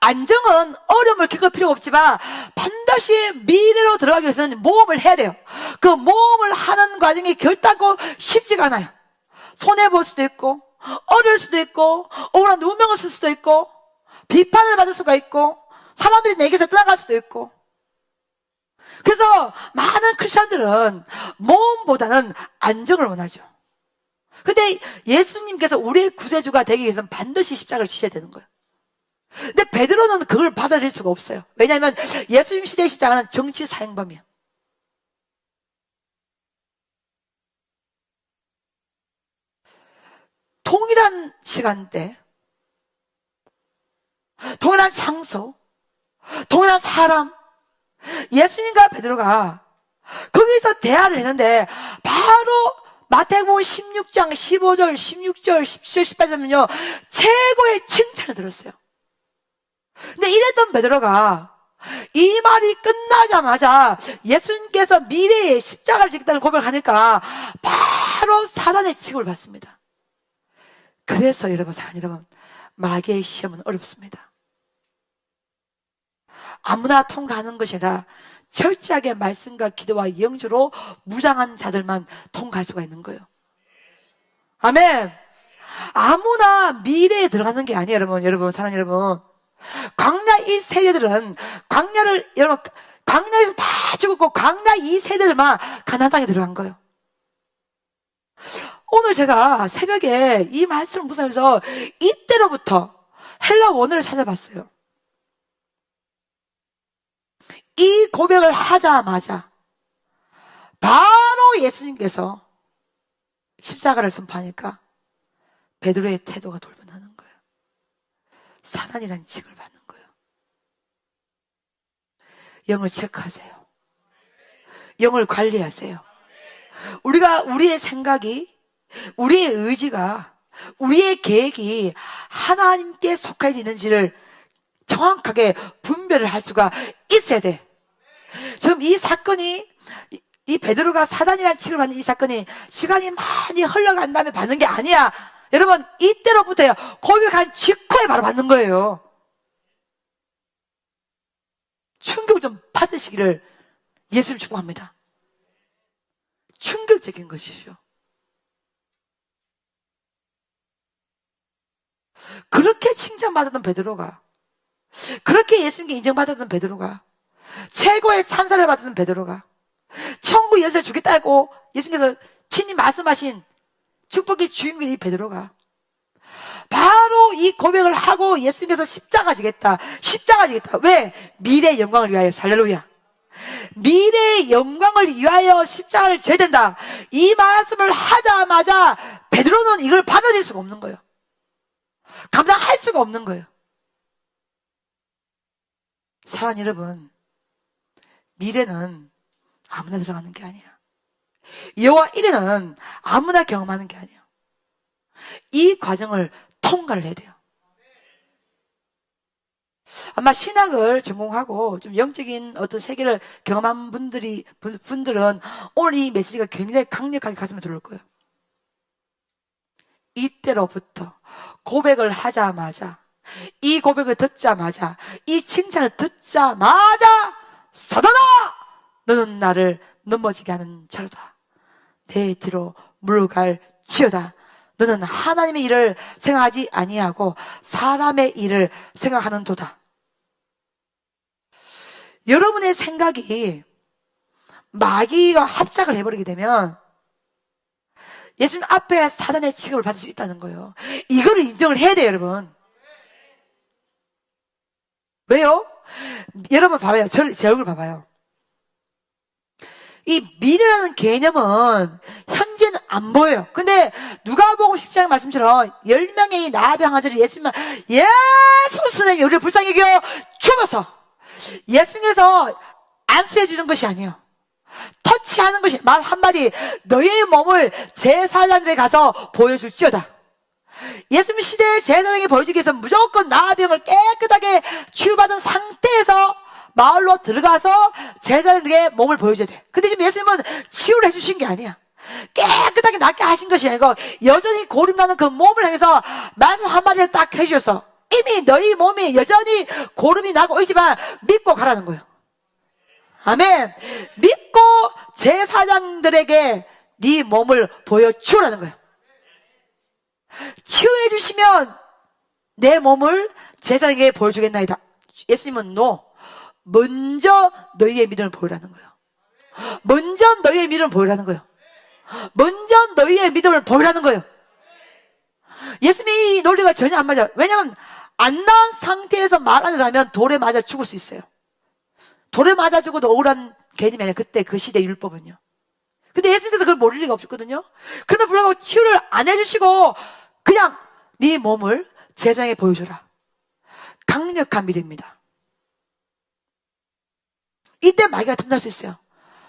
안정은 어려움을 겪을 필요가 없지만 반드시 미래로 들어가기 위해서는 모험을 해야 돼요. 그 모험을 하는 과정이 결단코 쉽지가 않아요. 손해볼 수도 있고 어려울 수도 있고 억울한 누명을 쓸 수도 있고 비판을 받을 수가 있고 사람들이 내게서 떠나갈 수도 있고. 그래서 많은 크리스천들은 모험보다는 안정을 원하죠. 근데 예수님께서 우리의 구세주가 되기 위해서는 반드시 십자가를 지셔야 되는 거예요. 근데 베드로는 그걸 받아들일 수가 없어요. 왜냐하면 예수님 시대의 십자가는 정치 사형범이에요. 동일한 시간대, 동일한 장소, 동일한 사람, 예수님과 베드로가 거기서 대화를 했는데 바로 마태복음 16장 15절, 16절, 17절, 18절은요 최고의 칭찬을 들었어요. 근데 이랬던 베드로가 이 말이 끝나자마자 예수님께서 미래에 십자가를 지겠다는 고백을 하니까 바로 사단의 취급을 받습니다. 그래서 여러분, 사랑하는 여러분, 마귀의 시험은 어렵습니다. 아무나 통과하는 것이 아니라 철저하게 말씀과 기도와 영주로 무장한 자들만 통과할 수가 있는 거예요. 아멘. 아무나 미래에 들어가는 게 아니에요, 여러분, 사랑하는 여러분. 광야 1세대들은 광야에서 다 죽었고 광야 2세대들만 가나안 땅에 들어간 거예요. 오늘 제가 새벽에 이 말씀을 묵상하면서 이때로부터 헬라 원어를 찾아봤어요. 이 고백을 하자마자 바로 예수님께서 십자가를 선포하니까 베드로의 태도가 돌변하는 거예요. 사단이라는 칙을 받는 거예요. 영을 체크하세요. 영을 관리하세요. 우리의 생각이, 우리의 의지가, 우리의 계획이 하나님께 속해 있는지를 정확하게 분별을 할 수가 있어야 돼. 지금 이 사건이, 이 베드로가 사단이라는 칙을 받는 이 사건이 시간이 많이 흘러간 다음에 받는 게 아니야. 여러분, 이때로부터요, 고백한 직후에 바로 받는 거예요. 충격 좀 받으시기를 예수님 축복합니다. 충격적인 것이죠. 그렇게 칭찬받았던 베드로가, 그렇게 예수님께 인정받았던 베드로가, 최고의 찬사를 받았던 베드로가, 천국 열쇠를 주겠다고 예수님께서 친히 말씀하신 축복의 주인공인 이 베드로가 바로 이 고백을 하고 예수님께서 십자가 지겠다. 왜? 미래의 영광을 위하여. 할렐루야. 미래의 영광을 위하여 십자가를 져야 된다. 이 말씀을 하자마자 베드로는 이걸 받아들일 수가 없는 거예요. 감당할 수가 없는 거예요. 사랑하는 여러분, 미래는 아무나 들어가는 게 아니야. 여호와 이래는 아무나 경험하는 게 아니에요. 이 과정을 통과를 해야 돼요. 아마 신학을 전공하고 좀 영적인 어떤 세계를 경험한 분들은 오늘 이 메시지가 굉장히 강력하게 가슴에 들어올 거예요. 이때로부터 고백을 하자마자, 이 고백을 듣자마자, 이 칭찬을 듣자마자 사단아, 너는 나를 넘어지게 하는 자로다. 내 뒤로 물러갈지어다. 너는 하나님의 일을 생각하지 아니하고 사람의 일을 생각하는 도다. 여러분의 생각이 마귀와 합작을 해버리게 되면 예수님 앞에 사단의 취급을 받을 수 있다는 거예요. 이거를 인정을 해야 돼요, 여러분. 왜요? 여러분 봐봐요. 제 얼굴 봐봐요. 이 미래라는 개념은 현재는 안 보여요. 근데 누가복음 10장 말씀처럼 10명의 나병 환자들이 예수님만, 예수 선생님 우리를 불쌍히 여겨 주옵소서. 예수님께서 안수해 주는 것이 아니에요. 터치하는 것이, 말 한마디, 너의 몸을 제사장들에 가서 보여줄지어다. 예수님 시대의 제사장이 보여주기 위해서 무조건 나병을 깨끗하게 치유받은 상태에서 마을로 들어가서 제자들에게 몸을 보여줘야 돼. 근데 지금 예수님은 치유를 해주신 게 아니야. 깨끗하게 낫게 하신 것이 아니고 여전히 고름나는 그 몸을 향해서 말씀 한마디를 딱 해주셔서 이미 너희 몸이 여전히 고름이 나고 있지만 믿고 가라는 거예요. 아멘. 믿고 제사장들에게 네 몸을 보여주라는 거예요. 치유해 주시면 내 몸을 제사장에게 보여주겠나이다. 예수님은 먼저 너희의 믿음을 보이라는 거예요. 먼저 너희의 믿음을 보이라는 거예요. 먼저 너희의 믿음을 보이라는 거예요. 예수님이 이 논리가 전혀 안 맞아요. 왜냐하면 안 나은 상태에서 말하려 하면 돌에 맞아 죽을 수 있어요. 돌에 맞아 죽어도 억울한 개념이 아니라 그때 그 시대 율법은요. 근데 예수님께서 그걸 모를 리가 없었거든요. 그러면 불구하고 치유를 안 해주시고 그냥 네 몸을 제사장에 보여줘라. 강력한 믿음입니다. 이때 마귀가 틈날 수 있어요.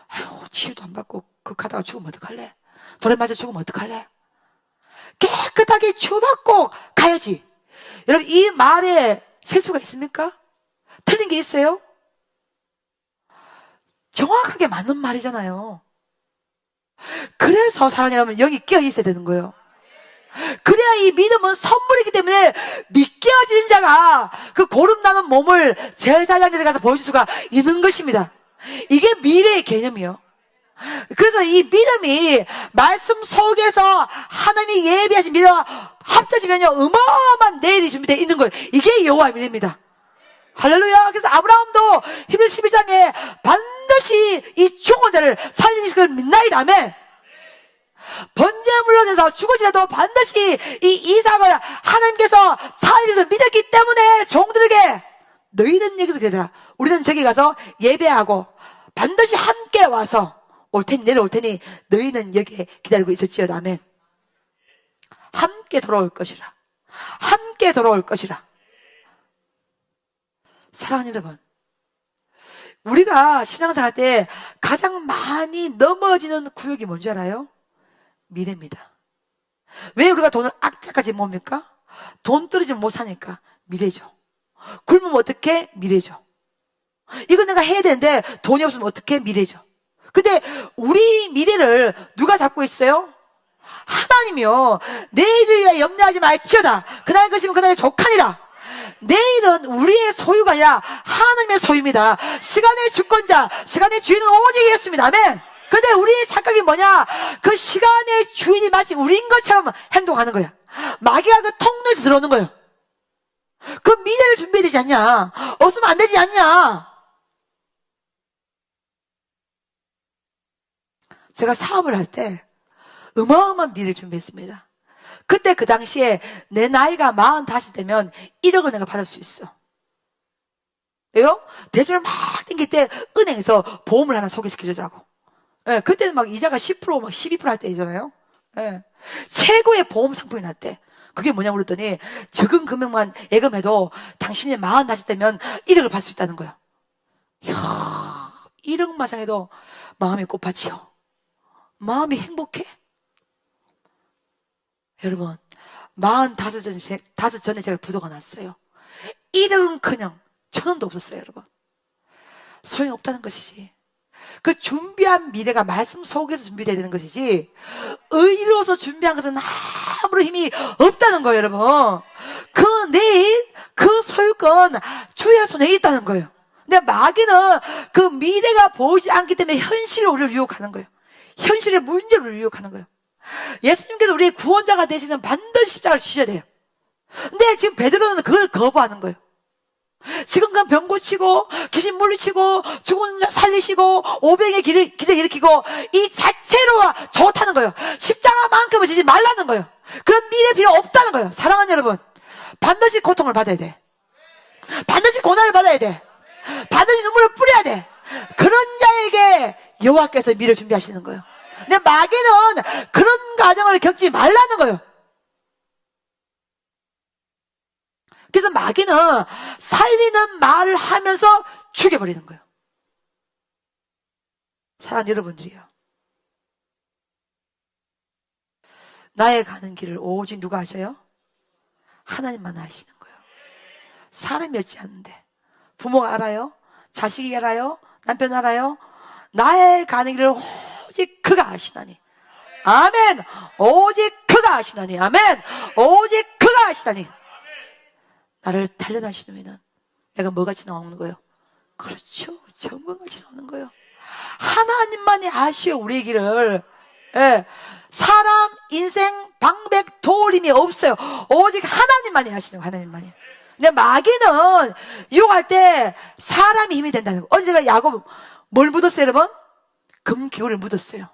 아유, 치유도 안 받고 극하다가 죽으면 어떡할래? 돌에 맞아 죽으면 어떡할래? 깨끗하게 치유받고 가야지. 여러분, 이 말에 실수가 있습니까? 틀린 게 있어요? 정확하게 맞는 말이잖아요. 그래서 사랑하는 여러분, 영이 끼어 있어야 되는 거예요. 그래야 이 믿음은 선물이기 때문에 믿겨지는 자가 그 고름나는 몸을 제사장들에 가서 보여줄 수가 있는 것입니다. 이게 미래의 개념이에요. 그래서 이 믿음이 말씀 속에서 하나님이 예비하신 미래와 합쳐지면요 어마어마한 내일이 준비되어 있는 거예요. 이게 여호와의 미래입니다. 할렐루야. 그래서 아브라함도 히브리서 12장에 반드시 이 죽은 자를 살리실 걸 믿나이다. 아멘. 번제물로 돼서 죽어지라도 반드시 이 이삭을 하나님께서 살리실 믿었기 때문에 종들에게 너희는 여기서 기다려라. 우리는 저기 가서 예배하고 반드시 함께 와서 올 테니 내려올 테니 너희는 여기에 기다리고 있을지어다. 아멘. 함께 돌아올 것이라. 함께 돌아올 것이라. 사랑하는 여러분, 우리가 신앙생활 할 때 가장 많이 넘어지는 구역이 뭔지 알아요? 미래입니다. 왜 우리가 돈을 악착같이 뭡니까? 돈 떨어지면 못 사니까 미래죠. 굶으면 어떻게? 미래죠. 이거 내가 해야 되는데 돈이 없으면 어떻게? 미래죠. 근데 우리 미래를 누가 잡고 있어요? 하나님이요. 내일을 위해 염려하지 말지어다. 그날의 것이면 그날의 족하니라. 내일은 우리의 소유가 아니라 하나님의 소유입니다. 시간의 주권자, 시간의 주인은 오직 예수입니다. 아멘. 근데 우리의 착각이 뭐냐? 그 시간의 주인이 마치 우리인 것처럼 행동하는 거야. 마귀가 그 통로에서 들어오는 거예요. 그 미래를 준비해야 되지 않냐? 없으면 안 되지 않냐? 제가 사업을 할 때 어마어마한 미래를 준비했습니다. 그때 그 당시에 내 나이가 45 되면 1억을 내가 받을 수 있어. 왜요? 대출을 막 땡길 때 은행에서 보험을 하나 소개시켜주더라고. 예, 그때는 막 이자가 10%, 막 12%할 때잖아요. 예. 최고의 보험 상품이 났대. 그게 뭐냐고 그랬더니 적은 금액만 예금해도 당신이 45 되면 1억을 받을 수 있다는 거야. 이야, 1억만 상해도 마음이 꽃밭이요. 마음이 행복해. 여러분, 45 전에 제가 부도가 났어요. 1억은커녕 1,000원도 없었어요, 여러분. 소용이 없다는 것이지. 그 준비한 미래가 말씀 속에서 준비되어야 되는 것이지, 의로서 준비한 것은 아무런 힘이 없다는 거예요, 여러분. 그 내일, 그 소유권 주의 손에 있다는 거예요. 근데 마귀는 그 미래가 보이지 않기 때문에 현실을 우리를 유혹하는 거예요. 현실의 문제를 유혹하는 거예요. 예수님께서 우리의 구원자가 되시는 반드시 십자가를 지셔야 돼요. 근데 지금 베드로는 그걸 거부하는 거예요. 지금 그 병 고치고 귀신 물리치고 죽은 자 살리시고 500의 기적 일으키고 이 자체로 좋다는 거예요. 십자가만큼은 지지 말라는 거예요. 그런 미래 필요 없다는 거예요. 사랑하는 여러분, 반드시 고통을 받아야 돼. 반드시 고난을 받아야 돼. 반드시 눈물을 뿌려야 돼. 그런 자에게 여호와께서 미래를 준비하시는 거예요. 근데 마귀는 그런 과정을 겪지 말라는 거예요. 그래서 마귀는 살리는 말을 하면서 죽여버리는 거예요. 사랑하는 여러분들이요, 나의 가는 길을 오직 누가 아셔요? 하나님만 아시는 거예요. 사람이 없지 않는데. 부모가 알아요? 자식이 알아요? 남편 알아요? 나의 가는 길을 오직 그가 아시나니. 아멘. 오직 그가 아시나니. 아멘. 오직 그가 아시나니. 나를 단련하신 후에는 내가 뭐같이 나오는 거예요? 그렇죠, 정금같이 나오는 거예요. 하나님만이 아시오, 우리의 길을. 예. 사람, 인생, 방백, 도림이 없어요. 오직 하나님만이 아시는 거예요. 하나님만이. 근데 마귀는 유혹할 때 사람이 힘이 된다는 거예요. 어제 제가 야곱 뭘 묻었어요, 여러분? 금기울을 묻었어요.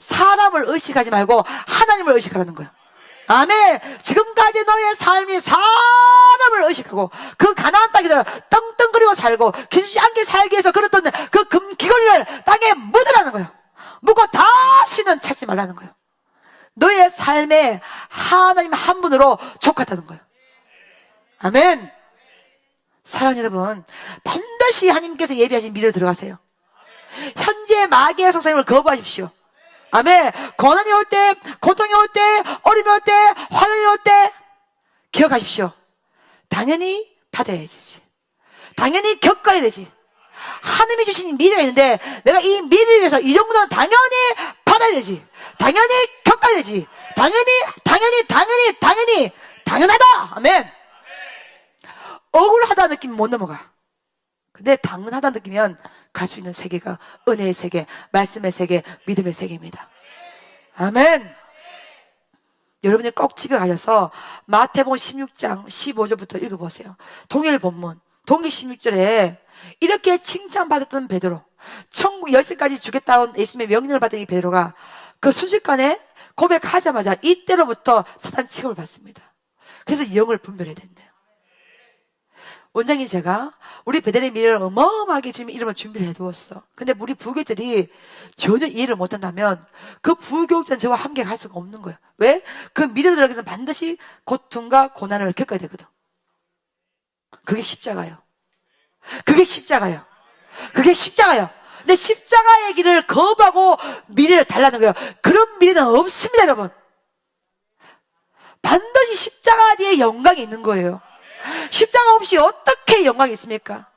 사람을 의식하지 말고 하나님을 의식하라는 거예요. 아멘. 지금까지 너의 삶이 사람을 의식하고 그 가나안 땅에서 떵떵거리고 살고 기죽지 않게 살기 위해서 걸었던 그 금기거리를 땅에 묻으라는 거예요. 묻고 다시는 찾지 말라는 거예요. 너의 삶에 하나님 한 분으로 족하다는 거예요. 아멘. 사랑하는 여러분, 반드시 하나님께서 예비하신 미래로 들어가세요. 현재 마귀의 속삭임을 거부하십시오. 아멘. 고난이 올 때, 고통이 올 때, 어려움이 올 때, 환난이 올 때 기억하십시오. 당연히 받아야 되지. 당연히 겪어야 되지. 하나님이 주신 미래가 있는데 내가 이 미래에 대해서 이 정도는 당연히 받아야 되지. 당연히 겪어야 되지. 당연하다. 아멘. 억울하다 느끼면 못 넘어가. 근데 당연하다 느끼면 갈 수 있는 세계가 은혜의 세계, 말씀의 세계, 믿음의 세계입니다. 아멘. 여러분이 꼭 집에 가셔서 마태복음 16장 15절부터 읽어보세요. 동일 본문, 동일 16절에 이렇게 칭찬받았던 베드로, 천국 열쇠까지 주겠다는 예수님의 명령을 받은 이 베드로가 그 순식간에 고백하자마자 이때로부터 사탄 취급을 받습니다. 그래서 영을 분별해야 된대요. 원장님, 제가 우리 베델의 미래를 어마어마하게 지금 이름을 준비를 해두었어. 근데 우리 부교들이 전혀 이해를 못한다면 그 부교육자는 저와 함께 갈 수가 없는 거예요. 왜? 그 미래로 들어가기 위해서 반드시 고통과 고난을 겪어야 되거든. 그게 십자가예요. 그게 십자가예요. 그게 십자가예요. 근데 십자가의 길을 거부하고 미래를 달라는 거예요. 그런 미래는 없습니다, 여러분. 반드시 십자가 뒤에 영광이 있는 거예요. 십자가 없이 어떻게 영광이 있습니까?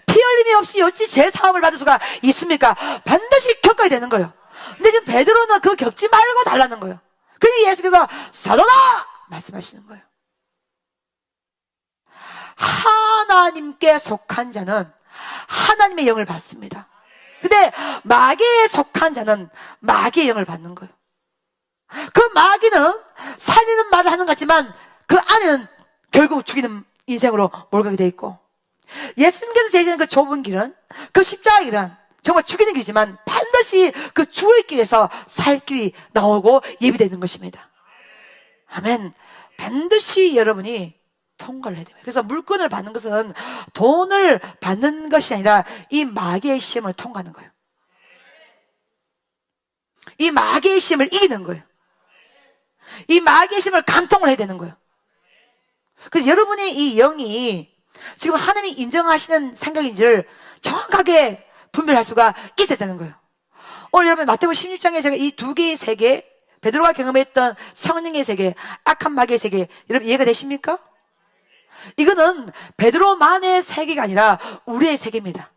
피 흘림이 없이 어찌 제사함을 받을 수가 있습니까? 반드시 겪어야 되는 거예요. 근데 지금 베드로는 그거 겪지 말고 달라는 거예요. 그래서 예수께서 사도다! 말씀하시는 거예요. 하나님께 속한 자는 하나님의 영을 받습니다. 근데 마귀에 속한 자는 마귀의 영을 받는 거예요. 그 마귀는 살리는 말을 하는 것 같지만 그 안에는 결국 죽이는 인생으로 몰아가게 돼 있고, 예수님께서 제시하는 그 좁은 길은, 그 십자가 길은 정말 죽이는 길이지만 반드시 그 죽을 길에서 살 길이 나오고 예비되는 것입니다. 아멘. 반드시 여러분이 통과를 해야 돼요. 그래서 물건을 받는 것은 돈을 받는 것이 아니라 이 마귀의 시험을 통과하는 거예요. 이 마귀의 시험을 이기는 거예요. 이 마귀의 시험을 간통을 해야 되는 거예요. 그래서 여러분의 이 영이 지금 하나님이 인정하시는 생각인지를 정확하게 분별할 수가 있어야 되는 거예요. 오늘 여러분 마태복음 16장에 제가 이 두 개의 세계, 베드로가 경험했던 성령의 세계, 악한 마귀의 세계, 여러분 이해가 되십니까? 이거는 베드로만의 세계가 아니라 우리의 세계입니다.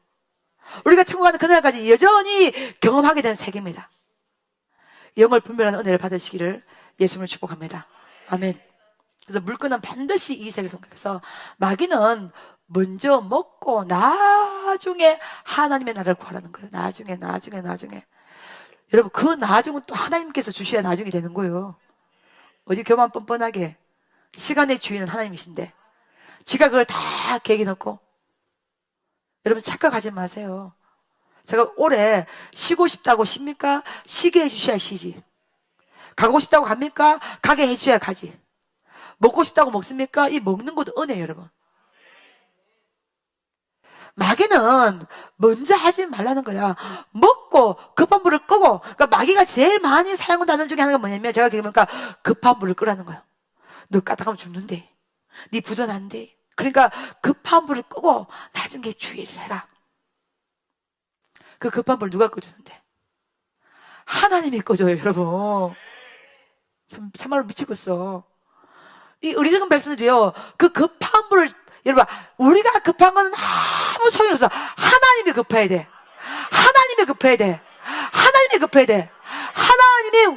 우리가 천국 가는 그날까지 여전히 경험하게 된 세계입니다. 영을 분별하는 은혜를 받으시기를 예수님을 축복합니다. 아멘. 그래서 물건은 반드시 이 세계를 통해서, 마귀는 먼저 먹고 나중에 하나님의 나라를 구하라는 거예요. 나중에. 여러분 그 나중은 또 하나님께서 주셔야 나중이 되는 거예요. 어디 교만 뻔뻔하게, 시간의 주인은 하나님이신데 지가 그걸 다 계획해 놓고. 여러분 착각하지 마세요. 제가 올해 쉬고 싶다고 쉽니까? 쉬게 해주셔야 쉬지. 가고 싶다고 갑니까? 가게 해주셔야 가지. 먹고 싶다고 먹습니까? 이 먹는 것도 은혜예요, 여러분. 마귀는 먼저 하지 말라는 거야. 먹고 급한 불을 끄고. 그러니까 마귀가 제일 많이 사용하는 단어 중에 하나가 뭐냐면, 제가 그러니까 급한 불을 끄라는 거예요. 너 까딱하면 죽는데, 네 부도는 안 돼. 그러니까 급한 불을 끄고 나중에 주의를 해라. 그 급한 불 누가 꺼주는데? 하나님이 꺼줘요, 여러분. 참말로 미치겠어. 이 어리석은 백성들이요, 그 급한 불을, 여러분, 우리가 급한 건 아무 소용이 없어. 하나님이 급해야 돼. 하나님이 급해야 돼. 하나님이 급해야 돼.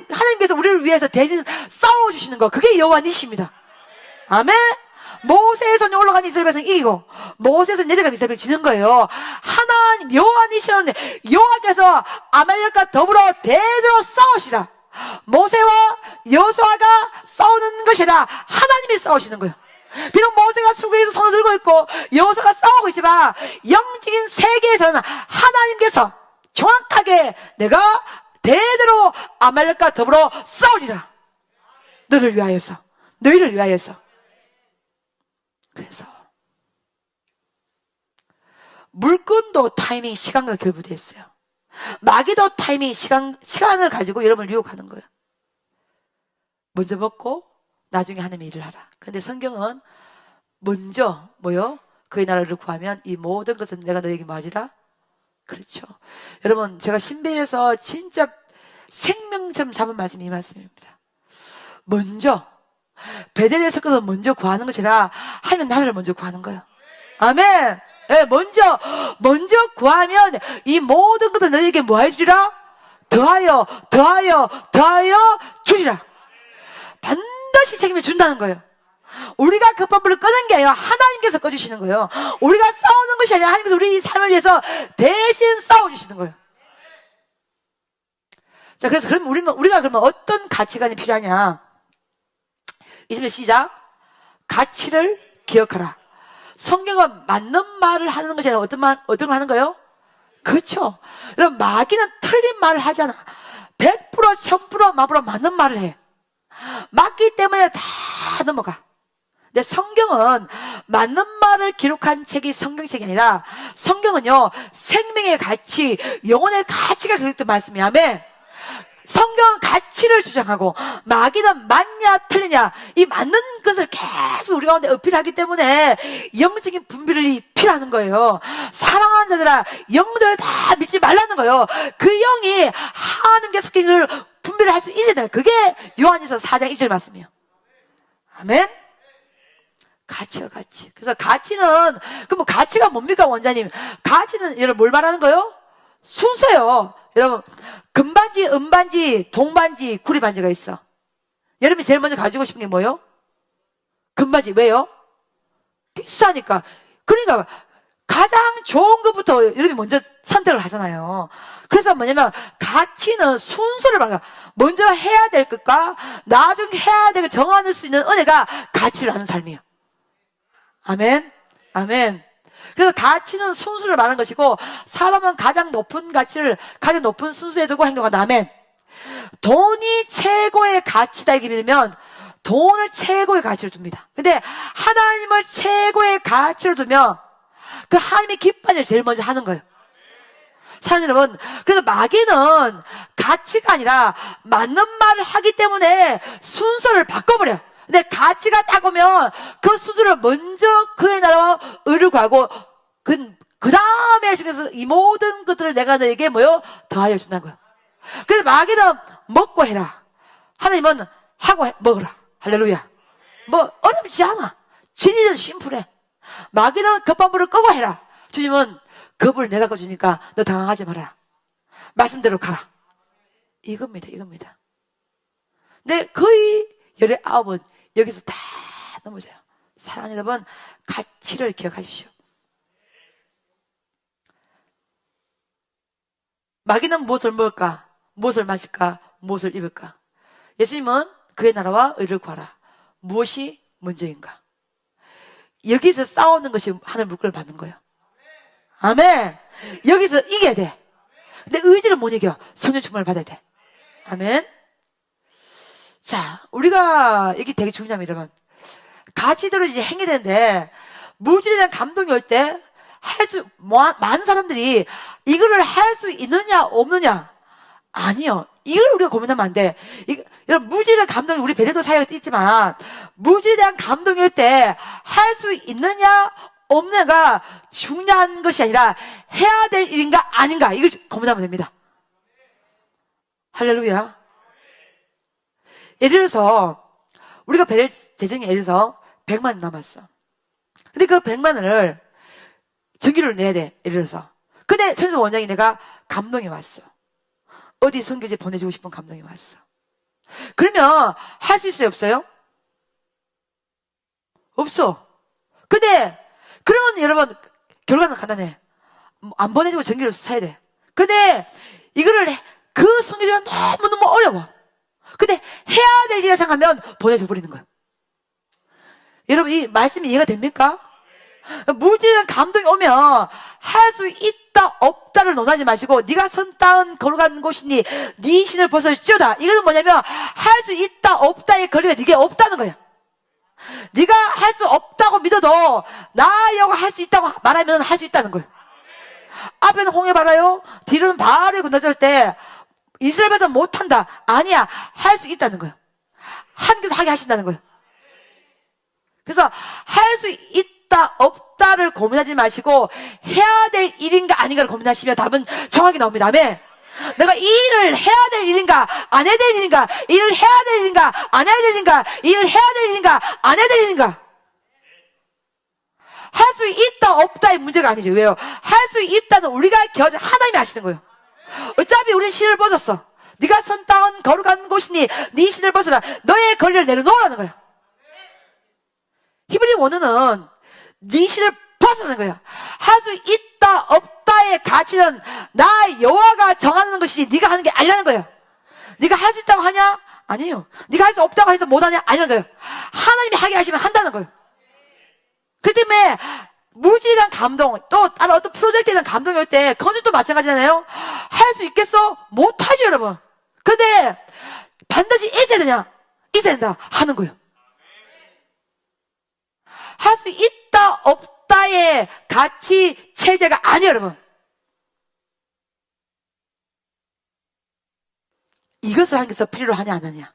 하나님께서 우리를 위해서 대신 싸워주시는 거, 그게 여호와니십니다. 아멘? 모세의 손에 올라가는 이스라엘 백성 이기고, 모세의 손에 내려가면 이스라엘 백성 지는 거예요. 하나님, 여호와니시는 여호와께서 아말렉과 더불어 대대로 싸우시라. 모세와 여호수아가 싸우는 것이라 하나님이 싸우시는 거예요. 비록 모세가 수구에서 손을 들고 있고 여호수아가 싸우고 있지만, 영적인 세계에서는 하나님께서 정확하게 내가 대대로 아말렉과 더불어 싸우리라. 너를 위하여서, 너희를 위하여서. 그래서 물건도 타이밍, 시간과 결부되어 있어요. 마귀도 타이밍, 시간을 가지고 여러분을 유혹하는 거예요. 먼저 먹고 나중에 하나님의 일을 하라. 근데 성경은 먼저 뭐요? 그의 나라를 구하면 이 모든 것은 내가 너에게 말이라. 그렇죠. 여러분, 제가 신비에서 진짜 생명처럼 잡은 말씀이 이 말씀입니다. 먼저 베델에 섞어서 먼저 구하는 것이라 하나님 나라를 먼저 구하는 거예요. 아멘. 네, 먼저 구하면 이 모든 것을 너에게 뭐 해주리라? 더하여 주리라. 반드시 책임을 준다는 거예요. 우리가 급한 불을 끄는 게 아니라 하나님께서 꺼주시는 거예요. 우리가 싸우는 것이 아니라 하나님께서 우리 삶을 위해서 대신 싸워주시는 거예요. 자, 그래서 그럼 우리가 그러면 어떤 가치관이 필요하냐? 이제부터 시작. 가치를 기억하라. 성경은 맞는 말을 하는 것이 아니라 어떤 말 하는 거예요? 그렇죠. 여러분, 마귀는 틀린 말을 하잖아. 100%, 1000%, 만프로 맞는 말을 해. 맞기 때문에 다 넘어가. 근데 성경은 맞는 말을 기록한 책이 성경책이 아니라, 성경은요, 생명의 가치, 영혼의 가치가 기록된 말씀이야. 아멘. 성경은 가치를 주장하고, 마귀는 맞냐 틀리냐, 이 맞는 것을 계속 우리 가운데 어필하기 때문에 영적인 분별이 필요한 거예요. 사랑하는 자들아, 영들을 다 믿지 말라는 거예요. 그 영이 하나님께 속한 것을 분별을 할 수 있어야 돼요. 그게 요한일서 4장 1절 말씀이에요. 아멘? 가치가 가치. 그래서 가치는, 그럼 가치가 뭡니까, 원장님? 가치는, 여러분, 뭘 말하는 거예요? 순서요. 여러분, 금반지, 은반지, 동반지, 구리반지가 있어. 여러분이 제일 먼저 가지고 싶은 게 뭐예요? 금반지. 왜요? 비싸니까. 그러니까 가장 좋은 것부터 여러분이 먼저 선택을 하잖아요. 그래서 뭐냐면, 가치는 순서를 말해요. 먼저 해야 될 것과 나중에 해야 될 걸 정할 수 있는 은혜가 가치를 아는 삶이에요. 아멘. 아멘. 그래서 가치는 순수를 말하는 것이고 사람은 가장 높은 가치를 가장 높은 순수에 두고 행동한다. 아멘. 돈이 최고의 가치다 이렇게 믿으면 돈을 최고의 가치로 둡니다. 근데 하나님을 최고의 가치로 두면 그 하나님의 기뻐하는 일을 제일 먼저 하는 거예요. 사랑하는 여러분, 그래서 마귀는 가치가 아니라 맞는 말을 하기 때문에 순서를 바꿔버려요. 근데 가치가 딱 오면 그 순서를 먼저 그의 나라와 의를 구하고 그 다음에 그래서 이 모든 것들을 내가 너에게 뭐요? 더하여 준다는 거예요. 그래서 마귀는 먹고 해라. 하나님은 하고 먹으라. 할렐루야. 뭐 어렵지 않아. 진리는 심플해. 마귀는 급한 불을 끄고 해라. 주님은 겁을 내가 꺼주니까 너 당황하지 말아라. 말씀대로 가라. 이겁니다. 이겁니다. 근데 거의 19은 여기서 다 넘어져요. 사랑하는 여러분, 가치를 기억하십시오. 마귀는 무엇을 먹을까? 무엇을 마실까? 무엇을 입을까? 예수님은 그의 나라와 의를 구하라. 무엇이 먼저인가? 여기서 싸우는 것이 하늘 물건을 받는 거예요. 아멘. 여기서 이겨야 돼. 근데 의지를 못 이겨. 성령 충만을 받아야 돼. 아멘. 자, 우리가 이게 되게 중요합니다, 여러분. 가치대로 이제 행해야 되는데 물질에 대한 감동이 올 때 많은 사람들이 이거를 할 수 있느냐 없느냐. 아니요. 이걸 우리가 고민하면 안 돼. 여러분, 물질에 대한 감동이 우리 배려도 사역에 있지만 물질에 대한 감동이 올 때 할 수 있느냐 없느냐가 중요한 것이 아니라 해야 될 일인가 아닌가 이걸 고민하면 됩니다. 할렐루야. 예를 들어서 우리가 배달 재정이 예를 들어서 100만 원 남았어. 근데 그 100만 원을 전기료를 내야 돼. 예를 들어서. 근데 천수 원장이 내가 감동이 왔어. 어디 선교지 보내주고 싶은 감동이 왔어. 그러면 할 수 있어요? 없어요? 없어. 근데 그러면 여러분 결과는 간단해. 안 보내주고 전기료를 사야 돼. 근데 이거를 그 선교지가 너무너무 어려워. 근데 해야 될 일이라 생각하면 보내줘 버리는 거예요. 여러분 이 말씀이 이해가 됩니까? 물질에 대한 감동이 오면 할 수 있다 없다를 논하지 마시고 네가 선 따은 걸어가는 곳이니 네 신을 벗어지어다. 이거는 뭐냐면 할 수 있다 없다의 거리가 네게 없다는 거야. 네가 할 수 없다고 믿어도 나 여가 할 수 있다고 말하면 할 수 있다는 거예요. 앞에는 홍해 바라요. 뒤로는 바로 건너줄 때 이스라엘 백성은 못한다. 아니야. 할 수 있다는 거예요. 하나님께서 하게 하신다는 거예요. 그래서 할 수 있다 없다를 고민하지 마시고 해야 될 일인가 아닌가를 고민하시면 답은 정확히 나옵니다. 아멘. 내가 이 일을 해야 될 일인가 안 해야 될 일인가, 일을 해야 될 일인가 안 해야 될 일인가, 일을 해야 될 일인가 안 해야 될 일인가. 할 수 있다 없다의 문제가 아니죠. 왜요? 할 수 있다는 우리가 하나님이 하시는 거예요. 어차피 우리는 신을 벗었어. 네가 선 따은 거룩한 곳이니 네 신을 벗어라. 너의 권리를 내려놓으라는 거예요. 히브리 원어는 네 신을 벗어라는 거예요. 할 수 있다 없다의 가치는 나 여호와가 정하는 것이 네가 하는 게 아니라는 거예요. 네가 할 수 있다고 하냐? 아니에요. 네가 할 수 없다고 해서 못하냐? 아니라는 거예요. 하나님이 하게 하시면 한다는 거예요. 그렇기 때문에 물질에 대한 감동, 또 다른 어떤 프로젝트에 대한 감동이 올 때 그건 또 마찬가지잖아요. 할 수 있겠어? 못하죠, 여러분. 근데 반드시 있어야 되냐? 있어야 된다 하는 거예요. 할 수 있다 없다의 가치 체제가 아니에요, 여러분. 이것을 하나님께서 필요로 하냐 안 하냐,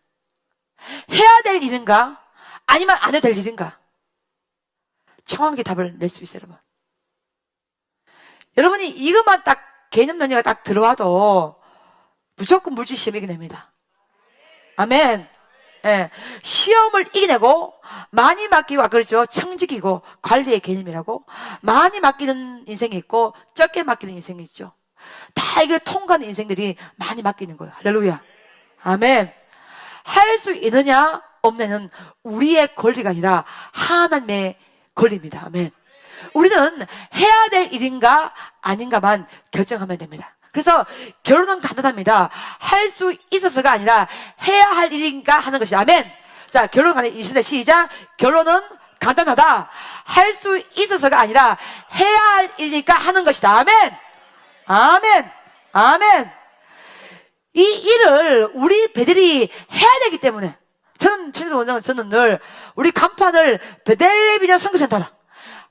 해야 될 일인가 아니면 안 해야 될 일인가, 정확하게 답을 낼 수 있어요, 여러분. 여러분이 이것만 딱 개념 논리가 딱 들어와도 무조건 물질 시험 이겨냅니다. 아멘. 예. 시험을 이겨내고 많이 맡기고, 그렇죠. 청직이고 관리의 개념이라고. 많이 맡기는 인생이 있고 적게 맡기는 인생이 있죠. 다 이걸 통과하는 인생들이 많이 맡기는 거예요. 할렐루야. 아멘. 할 수 있느냐 없느냐는 우리의 권리가 아니라 하나님의 권리입니다. 아멘. 우리는 해야 될 일인가 아닌가만 결정하면 됩니다. 그래서 결론은 간단합니다. 할 수 있어서가 아니라 해야 할 일인가 하는 것이다. 아멘. 자, 결론 간단히 시작. 결론은 간단하다. 할 수 있어서가 아니라 해야 할 일이니까 하는 것이다. 아멘. 아멘. 아멘. 이 일을 우리 배들이 해야 되기 때문에 저는 천수 원장은 저는 늘 우리 간판을 베델레 비전 선교센터라.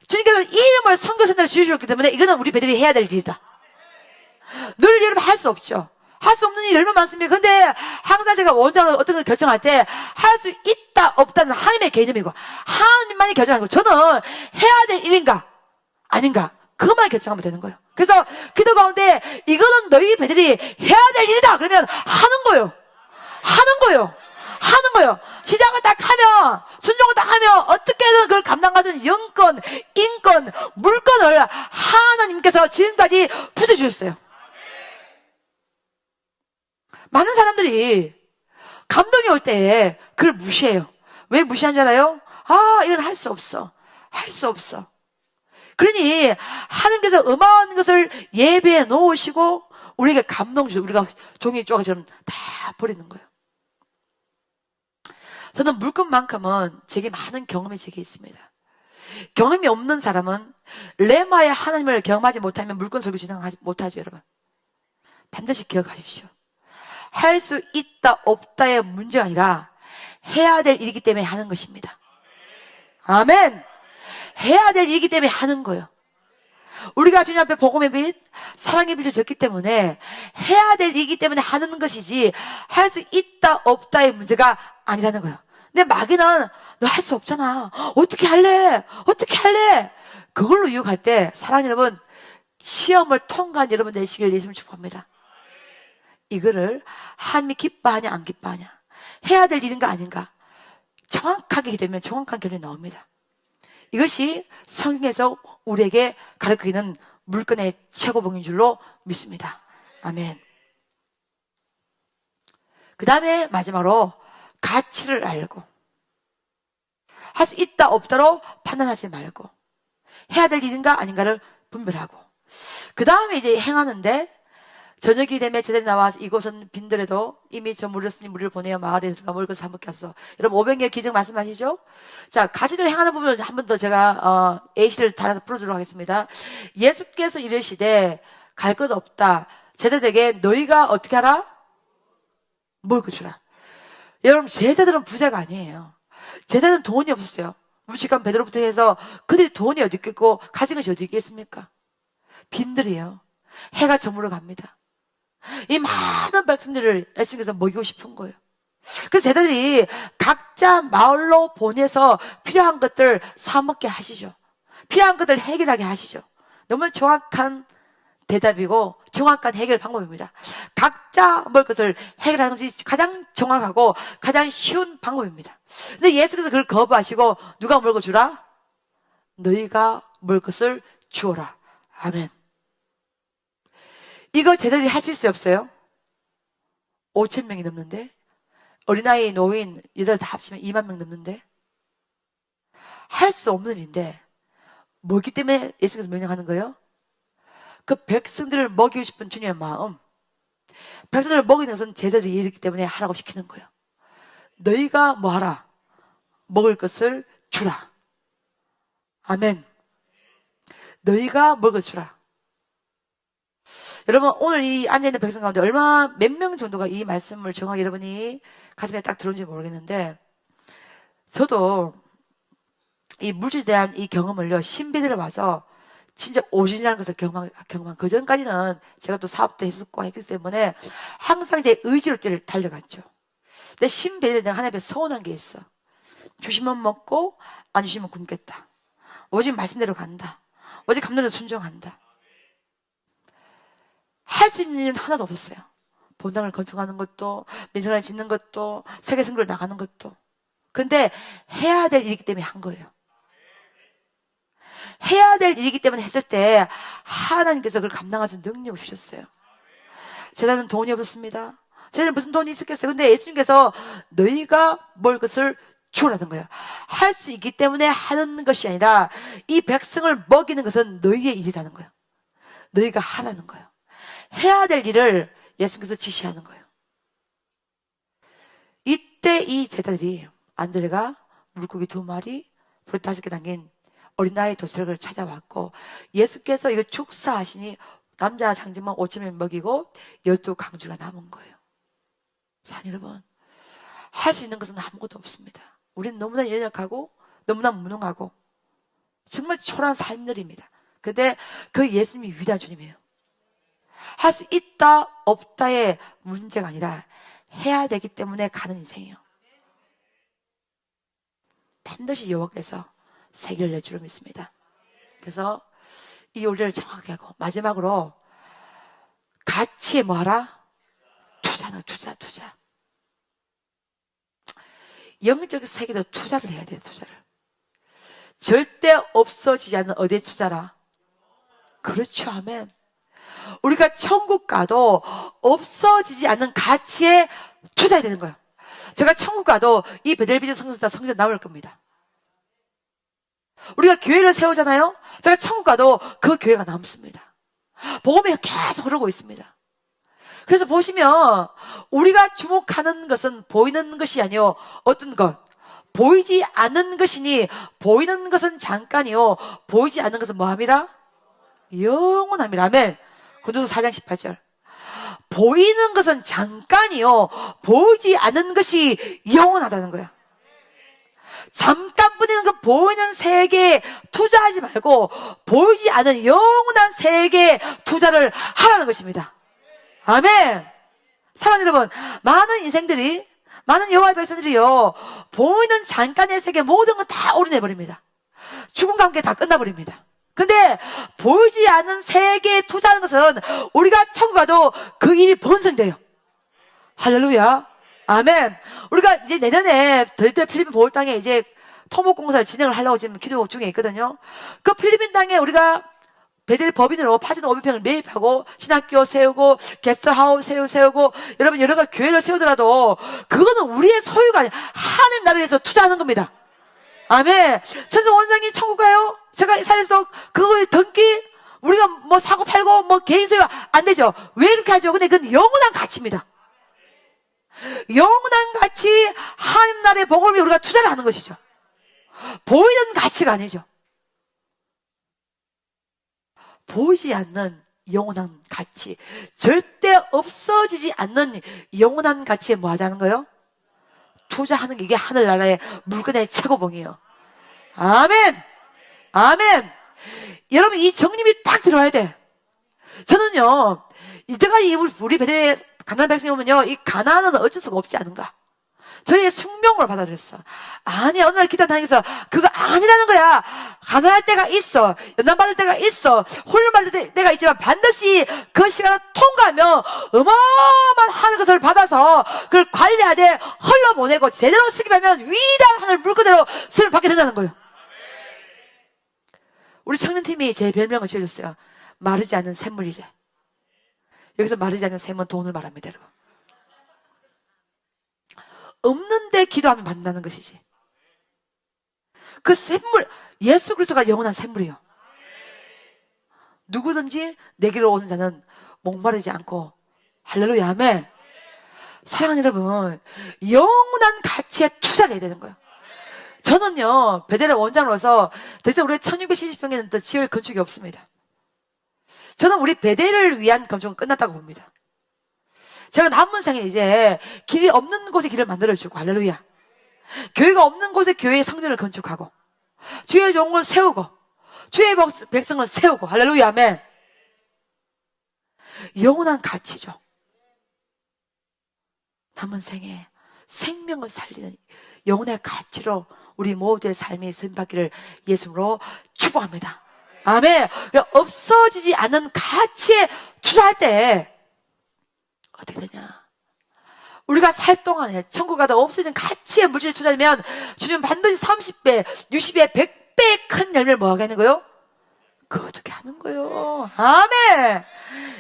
주님께서 이름을 선교센터로 지어주셨기 때문에 이거는 우리 배들이 해야 될 일이다. 늘 여러분 할 수 없죠. 할 수 없는 일이 얼마나 많습니까? 근데 항상 제가 원장으로 어떤 걸 결정할 때 할 수 있다 없다는 하나님의 개념이고 하나님만이 결정하는 거예요. 저는 해야 될 일인가 아닌가 그것만 결정하면 되는 거예요. 그래서 기도 가운데 이거는 너희 배들이 해야 될 일이다 그러면 하는 거예요. 하는 거예요. 하는 거예요. 시작을 딱 하면 순종을 딱 하면 어떻게든 그걸 감당하는 영권, 인권, 물권을 하나님께서 지금까지 부어주셨어요. 많은 사람들이 감동이 올 때에 그걸 무시해요. 왜 무시한 줄 알아요? 아, 이건 할 수 없어. 할 수 없어. 그러니 하나님께서 어마어마한 것을 예배해 놓으시고 우리에게 감동 주시고 우리가 종이 쪼가처럼 다 버리는 거예요. 저는 물건만큼은 제게 많은 경험이 제게 있습니다. 경험이 없는 사람은 레마의 하나님을 경험하지 못하면 물건 설교 진행하지 못하죠, 여러분. 반드시 기억하십시오. 할 수 있다 없다의 문제가 아니라 해야 될 일이기 때문에 하는 것입니다. 아멘. 해야 될 일이기 때문에 하는 거예요. 우리가 주님 앞에 복음의 빛, 사랑의 빛을 졌기 때문에 해야 될 일이기 때문에 하는 것이지 할 수 있다 없다의 문제가 아니라는 거예요. 근데 마귀는 너 할 수 없잖아. 어떻게 할래? 어떻게 할래? 그걸로 유혹할 때 사랑하는 여러분 시험을 통과한 여러분 되시길 예수님 축복합니다. 이거를 하나님이 기뻐하냐 안 기뻐하냐 해야 될 일인가 아닌가 정확하게 되면 정확한 결론이 나옵니다. 이것이 성경에서 우리에게 가르치는 물건의 최고봉인 줄로 믿습니다. 아멘. 그 다음에 마지막으로 가치를 알고 할 수 있다 없다로 판단하지 말고 해야 될 일인가 아닌가를 분별하고 그 다음에 이제 행하는데 저녁이 되면 제자들이 나와서 이곳은 빈들에도 이미 저 물렸으니 물을 보내어 마을에 들어가 먹을 것을 사 먹게 하소서. 여러분 500개의 기적 말씀하시죠? 자, 가지들 행하는 부분을 한 번 더 제가 A씨를 달아서 풀어주도록 하겠습니다. 예수께서 이르시되 갈 것 없다. 제자들에게 너희가 어떻게 하라? 먹을 것 주라. 여러분 제자들은 부자가 아니에요. 제자들은 돈이 없었어요. 무식한 베드로부터 해서 그들이 돈이 어디 있겠고 가진 것이 어디 있겠습니까? 빈들이에요. 해가 저물어 갑니다. 이 많은 백성들을 예수님께서 먹이고 싶은 거예요. 그래서 제자들이 각자 마을로 보내서 필요한 것들 사먹게 하시죠. 필요한 것들 해결하게 하시죠. 너무 정확한 대답이고 정확한 해결 방법입니다. 각자 먹을 것을 해결하는 것이 가장 정확하고 가장 쉬운 방법입니다. 근데 예수께서 그걸 거부하시고 누가 먹을 것 주라? 너희가 먹을 것을 주어라. 아멘. 이거 제자들이 하실 수 없어요? 5,000명이 넘는데 어린아이, 노인, 여자들 다 합치면 2만 명 넘는데 할 수 없는 일인데 뭐기 때문에 예수께서 명령하는 거예요? 그 백성들을 먹이고 싶은 주님의 마음 백성들을 먹이는 것은 제자들이 이르기 때문에 하라고 시키는 거예요. 너희가 뭐 하라? 먹을 것을 주라. 아멘. 너희가 먹을 것을 주라. 여러분 오늘 이 앉아있는 백성 가운데 몇 명 정도가 이 말씀을 정확히 여러분이 가슴에 딱 들어온지 모르겠는데 저도 이 물질에 대한 이 경험을요 신비들을 와서 진짜 오진이라는 것을 경험한 그 전까지는 제가 또 사업도 했었고 했기 때문에 항상 제 의지로 달려갔죠. 근데 신비들에 내가 하나님 앞에 서운한 게 있어. 주시면 먹고 안 주시면 굶겠다. 오직 말씀대로 간다. 오직 감동대로 순종한다. 할 수 있는 일은 하나도 없었어요. 본당을 건축하는 것도, 민성을 짓는 것도, 세계 선교를 나가는 것도. 근데 해야 될 일이기 때문에 한 거예요. 해야 될 일이기 때문에 했을 때 하나님께서 그걸 감당할 수 있는 능력을 주셨어요. 제자는 돈이 없었습니다. 제자는 무슨 돈이 있었겠어요. 근데 예수님께서 너희가 먹을 것을 주라는 거예요. 할 수 있기 때문에 하는 것이 아니라 이 백성을 먹이는 것은 너희의 일이라는 거예요. 너희가 하라는 거예요. 해야 될 일을 예수님께서 지시하는 거예요. 이때 이 제자들이 안드레가 물고기 2마리, 불 5개 담긴 어린아이 도시락을 찾아왔고, 예수께서 이걸 축사하시니 남자 장지만 5,000명 먹이고 12강주가 남은 거예요. 사랑 여러분, 할 수 있는 것은 아무것도 없습니다. 우리는 너무나 연약하고 너무나 무능하고 정말 초라한 삶들입니다. 근데 그 예수님이 위대한 주님이에요. 할 수 있다 없다의 문제가 아니라 해야 되기 때문에 가는 인생이에요. 반드시 여호와께서 세계를 낼 줄로 믿습니다. 그래서 이 원리를 정확하게 하고, 마지막으로 가치에 뭐하라? 투자는 투자. 영적 세계도 투자를 해야 돼요. 투자를. 절대 없어지지 않는 어디에 투자라? 그렇죠. 아멘. 우리가 천국 가도 없어지지 않는 가치에 투자해야 되는 거예요. 제가 천국 가도 이 베델비전 성전 나올 겁니다. 우리가 교회를 세우잖아요. 제가 천국 가도 그 교회가 남습니다. 복음이 계속 흐르고 있습니다. 그래서 보시면 우리가 주목하는 것은 보이는 것이 아니요 어떤 것, 보이지 않는 것이니 보이는 것은 잠깐이요 보이지 않는 것은 뭐함이라? 영원함이라. 아멘. 고린도서 4장 18절. 보이는 것은 잠깐이요 보이지 않는 것이 영원하다는 거야. 잠깐뿐인 그 보이는 세계에 투자하지 말고 보이지 않는 영원한 세계에 투자를 하라는 것입니다. 아멘. 사랑하는 여러분, 많은 인생들이, 많은 여호와의 백성들이요 보이는 잠깐의 세계 모든 건 다 올인해버립니다. 죽음과 함께 다 끝나버립니다. 근데 보이지 않는 세계에 투자하는 것은 우리가 천국 가도 그 일이 번성돼요. 할렐루야. 아멘. 우리가 이제 내년에 덜덜 필리핀 보홀 땅에 이제 토목공사를 진행을 하려고 지금 기도 중에 있거든요. 그 필리핀 땅에 우리가 베델 법인으로 파진 500평을 매입하고 신학교 세우고 게스트하우스 세우고 여러분 여러 가지 교회를 세우더라도 그거는 우리의 소유가 아니라 하나님 나라를 위해서 투자하는 겁니다. 아멘. 천성 원장이 천국 가요? 제가 살에서 그거에 등기 우리가 뭐 사고 팔고 뭐 개인 소유 안 되죠. 왜 그렇게 하죠? 근데 그건 영원한 가치입니다. 영원한 가치, 하나님 나라의 복을 위해 우리가 투자를 하는 것이죠. 보이는 가치가 아니죠. 보이지 않는 영원한 가치, 절대 없어지지 않는 영원한 가치에 뭐 하자는 거예요? 투자하는 게 이게 하늘나라의 물건의 최고봉이에요. 아멘. 아멘. 여러분 이 정립이 딱 들어와야 돼. 저는요 이때가 우리 베델 가나안 백성이 오면요 이 가나안은 어쩔 수가 없지 않은가. 저희의 숙명으로 받아들였어. 아니 어느 날 기도 다니면서 그거 아니라는 거야. 가난할 때가 있어, 연단받을 때가 있어, 훈련받을 때가 있지만 반드시 그 시간을 통과하며 어마어마한 하늘 것을 받아서 그걸 관리하되 흘러보내고 제대로 쓰기만 하면 위대한 하늘 물건대로 쓰임을 받게 된다는 거예요. 우리 청년팀이 제 별명을 지어줬어요. 마르지 않는 샘물이래. 여기서 마르지 않는 샘은 돈을 말합니다, 여러분. 없는데 기도하면 받는다는 것이지. 그 샘물, 예수 그리스도가 영원한 샘물이에요. 누구든지 내게로 오는 자는 목마르지 않고, 할렐루야, 아멘. 사랑하는 여러분, 영원한 가치에 투자를 해야 되는 거예요. 저는요 베델의 원장으로서 더 이상 우리가 1670평에는 더 지을 건축이 없습니다. 저는 우리 베델을 위한 건축은 끝났다고 봅니다. 제가 남은 생에 이제 길이 없는 곳에 길을 만들어주고, 할렐루야. 교회가 없는 곳에 교회의 성전을 건축하고 주의 종을 세우고 주의 백성을 세우고, 할렐루야, 아멘. 영원한 가치죠. 남은 생에 생명을 살리는 영혼의 가치로 우리 모두의 삶이 선받기를 예수로 축복합니다. 아멘. 없어지지 않는 가치에 투자할 때 어떻게 되냐? 우리가 살 동안에 천국 가다 없어지는 가치의 물질에 투자하면 주님 반드시 30배, 60배, 100배 큰 열매를 뭐 하게 하는 거예요? 그거 어떻게 하는 거예요? 아멘.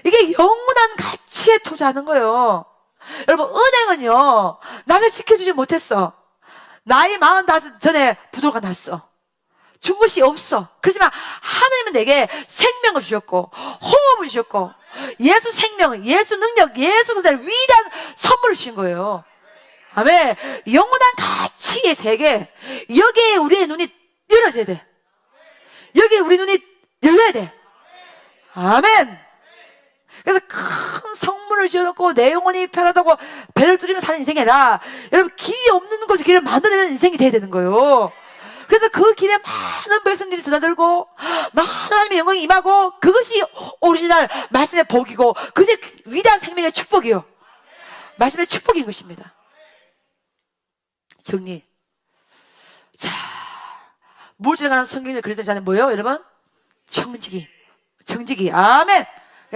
이게 영원한 가치에 투자하는 거예요. 여러분 은행은요 나를 지켜주지 못했어. 나이 45 전에 부도가 났어. 준 것이 없어. 그렇지만 하나님은 내게 생명을 주셨고 호흡을 주셨고 예수 생명, 예수 능력, 예수 그리스도의 위대한 선물을 주신 거예요. 아멘. 영원한 가치의 세계, 여기에 우리의 눈이 열어져야 돼. 여기에 우리 눈이 열려야 돼. 아멘. 그래서 큰 성문을 지어놓고 내 영혼이 편하다고 배를 뚫으며 사는 인생이 아니라 여러분 길이 없는 곳에 길을 만들어내는 인생이 돼야 되는 거예요. 그래서 그 길에 많은 백성들이 드나들고 많은 하나님의 영광이 임하고 그것이 오리지널 말씀의 복이고 그것이 위대한 생명의 축복이요. 말씀의 축복인 것입니다. 정리. 자, 물 지나가는 성경을 그렸던 자는 뭐예요, 여러분? 청지기. 청지기. 아멘.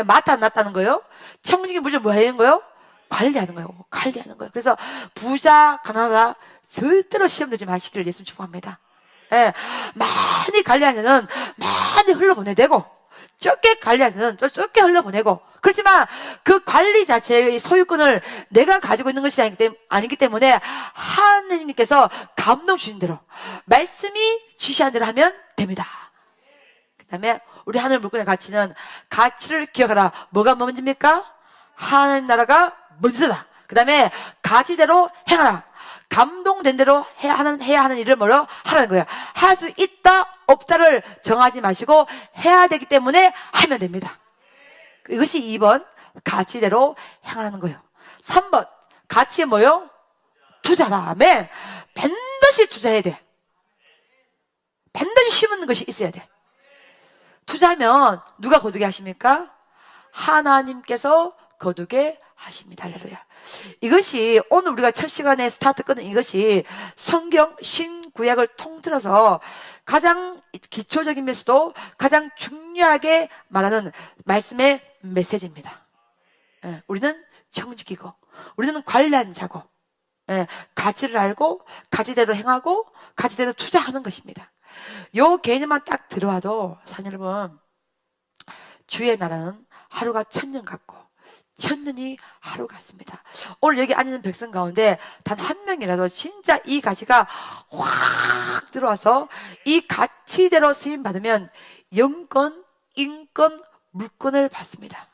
마타 안 났다는 거예요. 청지기 물질 뭐 하는 거예요? 관리하는 거예요. 관리하는 거예요. 그래서 부자, 가난하다 절대로 시험 들지 마시기를 예수님 축복합니다. 예, 많이 관리하는 많이 흘러보내되고 적게 관리하는 적게 흘러보내고 그렇지만 그 관리 자체의 소유권을 내가 가지고 있는 것이 아니기 때문에 하나님께서 감동 주신 대로 말씀이 지시한 대로 하면 됩니다. 그 다음에 우리 하늘 물건의 가치는 가치를 기억하라. 뭐가 먼저입니까? 하나님 나라가 먼저다. 그 다음에 가치대로 행하라. 감동된 대로 해야 하는 일을 뭐로 하라는 거예요. 할 수 있다 없다를 정하지 마시고 해야 되기 때문에 하면 됩니다. 이것이 2번 가치대로 행하는 거예요. 3번 가치에 뭐요? 투자라. 아멘. 반드시 투자해야 돼. 반드시 심는 것이 있어야 돼. 투자하면 누가 거두게 하십니까? 하나님께서 거두게 하십니다. 할렐루야. 이것이 오늘 우리가 첫 시간에 스타트 끊은 이것이 성경 신구약을 통틀어서 가장 기초적이면서도 가장 중요하게 말하는 말씀의 메시지입니다. 예, 우리는 청지기고 우리는 관리하는 자고 예, 가치를 알고 가치대로 행하고 가치대로 투자하는 것입니다. 요 개념만 딱 들어와도 사실 여러분 주의 나라는 하루가 천년 같고 천년이 하루 같습니다. 오늘 여기 앉은 백성 가운데 단 한 명이라도 진짜 이 가치가 확 들어와서 이 가치대로 쓰임 받으면 영권, 인권, 물권을 받습니다.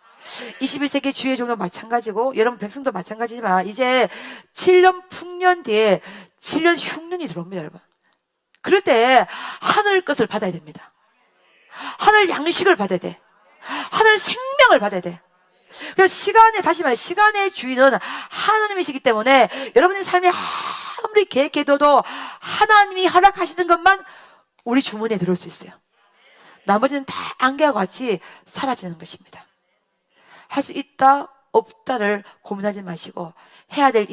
21세기 주의 종도 마찬가지고 여러분 백성도 마찬가지지만 이제 7년 풍년 뒤에 7년 흉년이 들어옵니다. 여러분. 그럴 때 하늘 것을 받아야 됩니다. 하늘 양식을 받아야 돼. 하늘 생명을 받아야 돼. 그래서 다시 말해, 시간의 주인은 하나님이시기 때문에 여러분의 삶이 아무리 계획해둬도 하나님이 허락하시는 것만 우리 주문에 들어올 수 있어요. 나머지는 다 안개와 같이 사라지는 것입니다. 할 수 있다, 없다를 고민하지 마시고 해야 될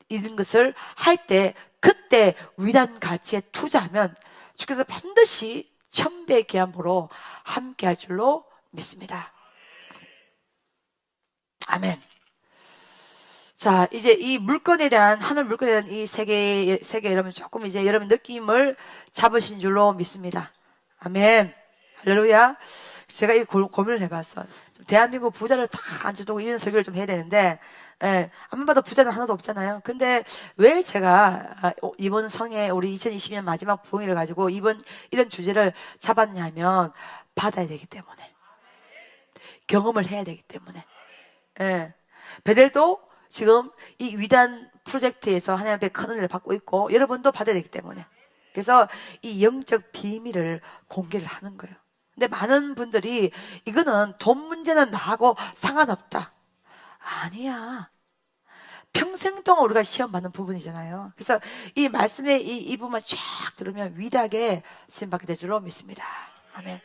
일인 것을 할 때 그때 위대한 가치에 투자하면 주께서 반드시 천배의 귀한 보로 함께 할 줄로 믿습니다. 아멘. 자, 이제 이 물건에 대한, 하늘 물건에 대한 이 세계 여러분 조금 이제 여러분 느낌을 잡으신 줄로 믿습니다. 아멘. 할렐루야. 제가 이 고민을 해봤어. 대한민국 부자를 다 앉혀두고 이런 설교를 좀 해야 되는데, 예, 아무리 봐도 부자는 하나도 없잖아요. 근데 왜 제가 이번 성에 우리 2022년 마지막 부흥회를 가지고 이런 주제를 잡았냐면, 받아야 되기 때문에. 경험을 해야 되기 때문에. 예. 베델도 지금 이 위대한 프로젝트에서 하나님 앞에 큰 은혜를 받고 있고 여러분도 받아야 되기 때문에 그래서 이 영적 비밀을 공개를 하는 거예요. 근데 많은 분들이 이거는 돈 문제는 나하고 상관없다. 아니야. 평생 동안 우리가 시험 받는 부분이잖아요. 그래서 이 말씀의 이 부분만 쫙 들으면 위대하게 쓰임 받게 될 줄로 믿습니다. 아멘.